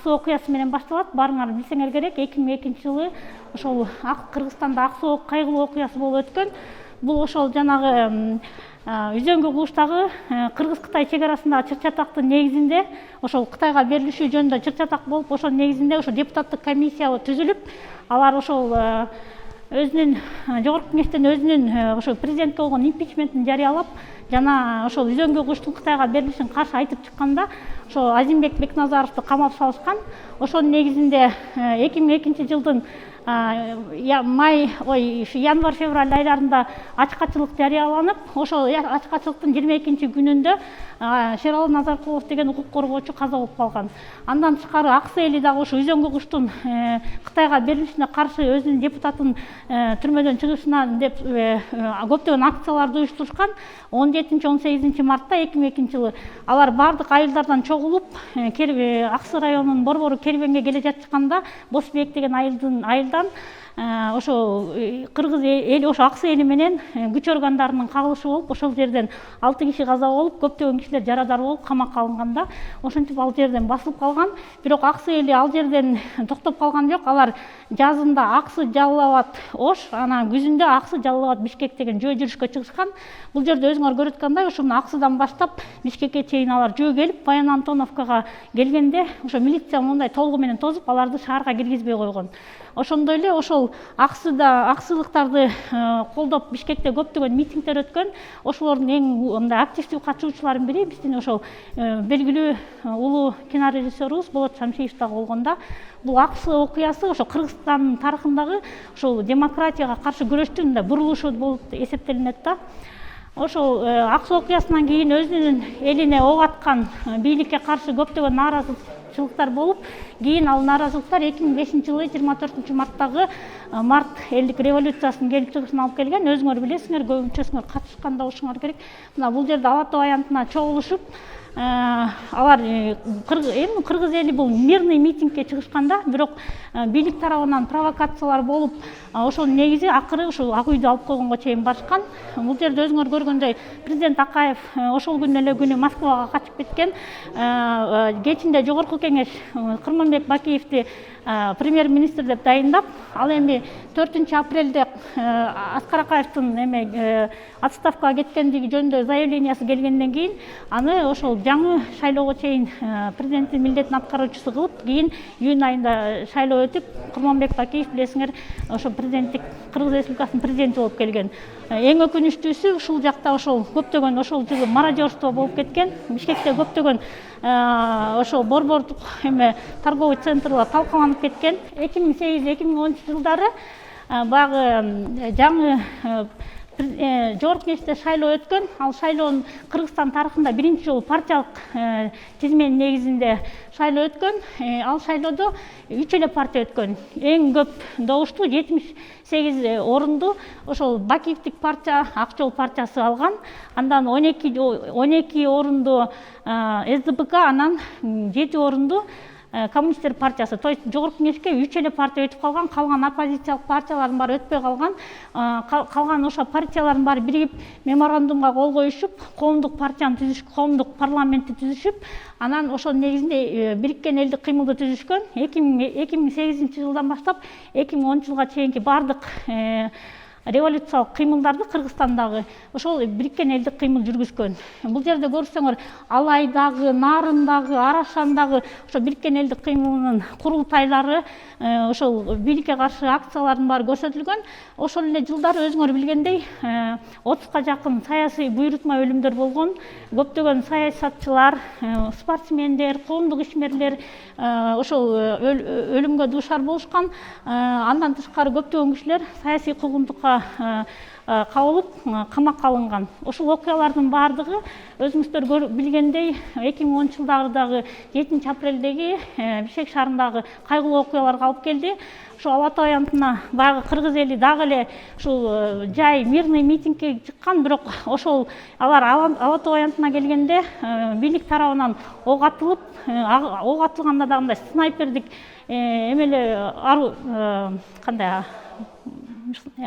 окуясы менен башталат. Барыңар билсеңер керек, 2002 жылы ошол Кыргызстанда Аксы кайгылуу окуясы болуп өткөн. Бул ошол жанагы Үзөңгү кууштагы Кыргыз-Кытай чек арасындагы чыр-чатактын негизинде ошол Кытайга берилишүү жөнүндө чыр-чатак болуп, ошонун негизинде ошол депутаттык комиссия түзүлүп, алар ошол өзүнүн жогорку кеңештен өзүнүн ошол президентке болгон импичментин жарыялап, жана ошол Үзөңгү кууштун Кытайга берилишин каршы айтып чыкканда, ошол Азимбек Бекназаровду камап салышкан. Ошонун негизинде 2002 жылдын январь-февраль айларында ачкачылык жарыяланып, ошол ачкачылыктын 22 күнүндө Шералы Назаркулов деген укук коргоочу каза болуп калган. Андан тышкары Аксы эли дагы ошо Үзөңгү кууштун Кытайга берилишине каршы өзүнүн депутатын түрмөдөн чыгышына деп көптөгөн акцияларды уюштурушкан. 17-18 мартта 2002 жылы алар бардык айылдардан чогулуп, Аксы районунун борбору кербенге келе жатканда Босбек деген айылдан ошо кыргыз эли, ошо Аксы эли менен күч органдарынын кагылышы болуп, ошол жерден 6 киши каза болуп, көптөгөн кишилер жарадар болуп камакка алынганда, ошентип ал жерден басылып калган. Бирок Аксы эли ал жерден токтоп калган жок. Алар жазында Аксы Жалал Абад Ош, анан күзүндө Аксы Жалал Абад Бишкек деген жөө жүрүшкө чыгышкан. Бул жерде өзүңөр көрүп аткандай, ошону Аксыдан баштап Бишкекке чейин алар жөө келип, Баян Антоновкага келгенде ошо милиция мындай толгу менен тосуп, аларды шаарга киргизбей койгон. Ошондой эле ошол аксылыктарды колдоп Бишкекте көптөгөн митингдер өткөн. Ошолордун эң мындай активдүү катышуучуларынын бири биздин ошол белгилүү улуу кинорежиссерубуз Болот Шамшиев дагы болгондо, бул Аксы окуясы ошо Кыргызстандын тарыхындагы ошол демократияга каршы күрөштүн бурулушу болуп эсептелинет да. ошол ак суу окуясынан кийин өзүнүн элине ок аткан бийликке каршы көптөгөн нааразычылыктар болуп, кийин ал нааразылыктар 2005 жылы 24 марттагы март элдик революциясынын келип чыгышына алып келген. Өзүңөр билесиңер, көбүнчөсүңөр катышкан болушуңар керек. Мына бул жерде Ала Тоо аянтына чогулушуп, алар эми кыргыз эли бул мирный митингке чыгышканда, бирок бийлик тарабынан провокациялар болуп, ошол негизи акыры ушул Ак үйдү алып койгонго чейин барышкан. Бул жерде өзүңөр көргөндөй президент Акаев ошол күнү эле күнү Москвага качып кеткен. Кечинде жогорку кеңеш Курманбек Бакиевди премьер-министр деп дайындап, ал эми 4 апрелде Аскар Акаевдин отставкага кеткендиги жөнүндө заявлениясы келгенден кийин аны ошол жаңы шайлоого чейин президенттин милдетин аткаруучусу кылып, кийин июнь айында шайлоо өтүп, Курманбек Бакиев билесиңер ошол президенттик Кыргыз Республикасынын президенти болуп келген. Эң өкүнүчтүүсү ушул жакта ошол көптөгөн ошол жылы мародерство болуп кеткен. Бишкекте көптөгөн ошол борбордук торговый центрлар талкаланып кеткен. 2008-2010 жылдары баягы жаңы жогорку кеңеште шайлоо өткөн. Ал шайлоонун Кыргызстан тарыхында биринчи жолу партиялык тизменин негизинде шайлоо өткөн. Ал шайлоодо 3 эле партия өткөн. Эң көп добуштуу 78 орунду ошол Бакиевдик партия, Ак жол партиясы алган. Андан 12 орунду СДПК, анан 7 орунду коммунисттер партиясы. То есть жогорку кеңешке 3 эле партия өтүп калган, калган оппозициялык партиялардын баары өтпөй калган. Калган ошо партиялардын баары биригип меморандумга кол коюшуп, коомдук партияны түзүшүп, коомдук парламентти түзүшүп, анан ошол негизинде бириккен элдик кыймылды түзүшкөн. 2008 жылдан баштап 2010 жылга чейинки бардык революциялык кыймылдарды Кыргызстандагы ошол бириккен элдик кыймыл жүргүзгөн. Бул жерде көрсөңөр Алайдагы, Нарындагы, Арашандагы ошо бириккен элдик кыймылынын курултайлары, ошол бийликке каршы акциялардын баары көрсөтүлгөн. Ошол эле жылдары өзүңөр билгендей 30га жакын саясий буйрутма өлүмдөр болгон. Көптөгөн саясатчылар, спортсмендер, коомдук ишмерлер ошол өлүмгө дуушар болушкан. Андан тышкары көптөгөн кишилер саясий куугунтукка кабылып камакка алынган. Ошол окуялардын баардыгы өзүңүздөр билгендей 2010 жылдагы 7 апрелдеги Бишкек шаарындагы кайгылуу окуяларга алып келди. Ошол Ала Тоо аянтына баягы кыргыз эли дагы эле ушул жай мирный митингке чыккан, бирок ошол алар Ала Тоо аянтына келгенде бийлик тарабынан ок атылып, ок атылганда да мындай снайпердик эмеле кандай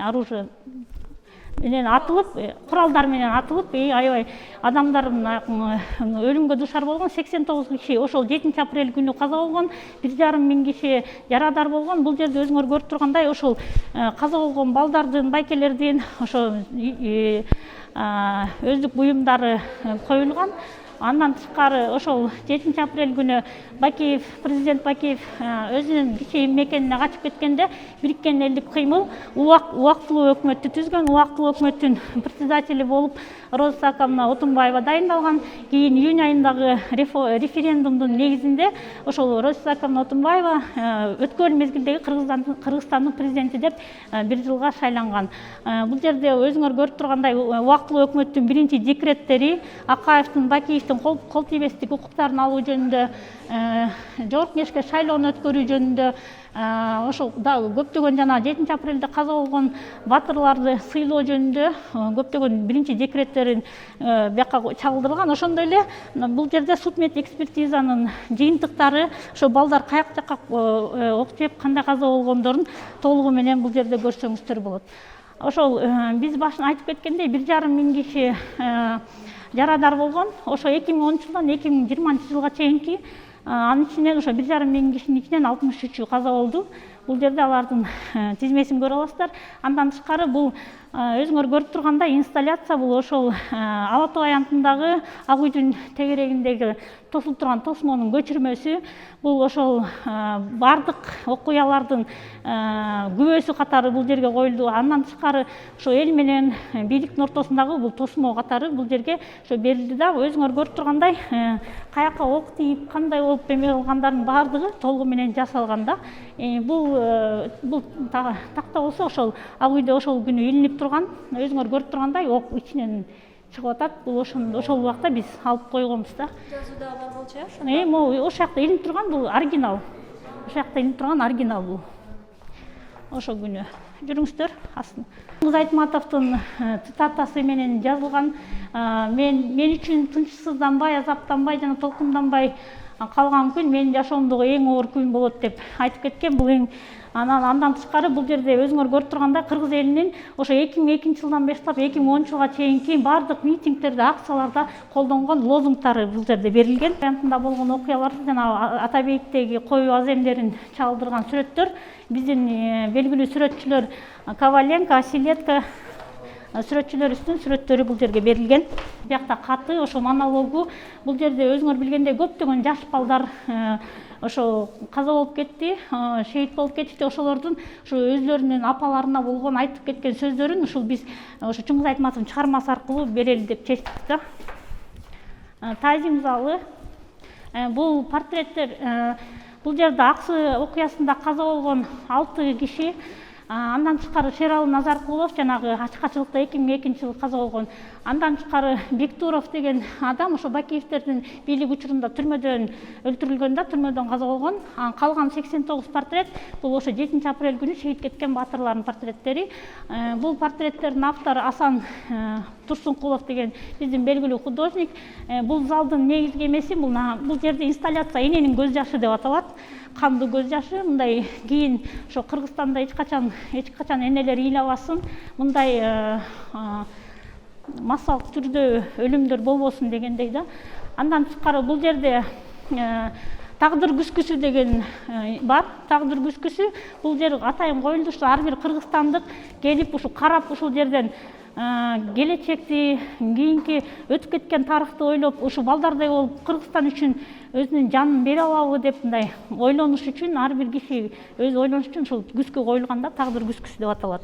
оружие менен атылып, куралдар менен атылып, аябай адамдардын өлүмгө дуушар болгон. 89 киши ошол 7 апрель күнү каза болгон, 1,5 миң киши жарадар болгон. Бул жерде өзүңөр көрүп тургандай ошол каза болгон балдардын, байкелердин ошо өздүк буюмдары коюлган. Андан тышкары ошол 7 апрель күнү Бакиев, президент Бакиев өзүнүн кичи мекенине качып кеткенде бириккен элдик кыймыл убактылуу өкмөттү түзгөн. Убактылуу өкмөттүн председатели болуп Роза Сааковна Отунбаева дайындалган. Кийин июнь айындагы референдумдун негизинде ошол Роза Сааковна Отунбаева өткөн мезгилдеги Кыргызстандын президенти деп 1 жылга шайланган. Бул жерде өзүңөр көрүп тургандай убактылуу өкмөттүн биринчи декреттери Акаевдин, Бакиевдин кол тийбестик укуктарын алуу жөнүндө, жогорку кеңешке шайлоону өткөрүү жөнүндө, ошол дагы көптөгөн жана 7 апрелде каза болгон батырларды сыйлоо жөнүндө көптөгөн биринчи декреттерин бияка чагылдырылган. Ошондой эле бул жерде судмед экспертизанын жыйынтыктары, ошо балдар каяк жакка ок жеп кандай каза болгондорун толугу менен бул жерде көрсөңүздөр болот. Ошол биз башын айтып кеткендей 1,5 миң киши жарадар болгон. Ошо 2010 жылдан 2020 жылга чейинки анын ичинен ошо 1,5 миң кишинин ичинен 63-ü каза болду. Бул жерде алардын тизмесин көрө аласыздар. Андан тышкары бул өзүңөр көрүп тургандай инсталляция, бул ошол Ала Тоо аянтындагы Ак үйдүн тегерегиндеги тосулуп турган тосмонун көчүрмөсү. Бул ошол бардык окуялардын күбөсү катары бул жерге коюлду. Андан тышкары ошо эл менен бийликтин ортосундагы бул тосмо катары бул жерге ошо берилди да. Өзүңөр көрүп тургандай каяка ок тийип, кандай болуп эме кылгандардын баардыгы толугу менен жасалган да. Бул такта болсо ошол Ак үйдө ошол күнү илинип турган. Өзүңөр көрүп тургандай ок ичинен чыгып атат. Бул ошол убакта биз алып койгонбуз да. Жазууда бар болчу э? Могу ошол жакта илинип турган бул оригинал. Ошол жакта илинип турган оригинал бул. Ошол күнү жүрүңүздөр астын. Чыңгыз Айтматовдун цитатасы менен жазылган. Мен үчүн тынчсызданбай, азаптанбай жана толкунданбай калган күн менин жашоомдогу эң оор күн болот деп айтып кеткен. Бул эң андан тышкары бул жерде өзүңөр көрүп тургандай кыргыз элинин ошо 2002-жылдан баштап 2010-жылга чейинки бардык митингтерде, акцияларда колдонгон лозунгдары бул жерде берилген. Вариантында болгон окуялар жана Атабейиктеги коюу аземдерин чалдырган сүрөттөр биздин белгилүү сүрөтчүлөр Коваленко, Асилетко сүрөтчүлөр үстүн сүрөттөрү бул жерге берилген. Биякта каты ошо монологу бул жерде өзүңөр билгендей көптөгөн жаш балдар ошо каза болуп кетти, шейит болуп кетти. Ошолордун ошо өзлөрүнүн апаларына болгон айтып кеткен сөздөрүн ушул биз ошо Чыңгыз Айтматовдун чыгармасы аркылуу берели деп чечтик да. Тазим залы. Бул портреттер бул жерде Аксы окуясында каза болгон 6 киши. Андан тышкары Шералы Назаркулов жанагы ачкачылыкта 2002-жылы каза болгон. Андан тышкары Бектуров деген адам ошо Бакиевтердин бийлик учурунда түрмөдөн өлтүрүлгөн да, түрмөдөн каза болгон. Калган 89 портрет бул ошо 7 апрель күнү шейит кеткен баатырлардын портреттери. Бул портреттердин автору Асан Турсункулов деген биздин белгилүү художник. Бул залдын негизги эмеси бул жерде инсталляция эненин көз жашы деп аталат. Кандуу көз жашы. Мындай кийин ошо Кыргызстанда эч качан энелер ыйлабасын, мындай массалык түрдө өлүмдөр болбосун дегендей да. Андан тышкары бул жерде тагдыр күскүсү деген бар. Тагдыр күскүсү бул жер атайын коюлду. Ар бир кыргызстандык келип ушу карап ушул жерден келечекти, кийинки өтүп кеткен тарыхты ойлоп, ушу балдардай болуп Кыргызстан үчүн өзүнүн жанын бере алабы деп мындай ойлонуш үчүн ар бир киши өз ойлонуш үчүн ушул күскө коюлганда тагдыр күскүсү деп аталат.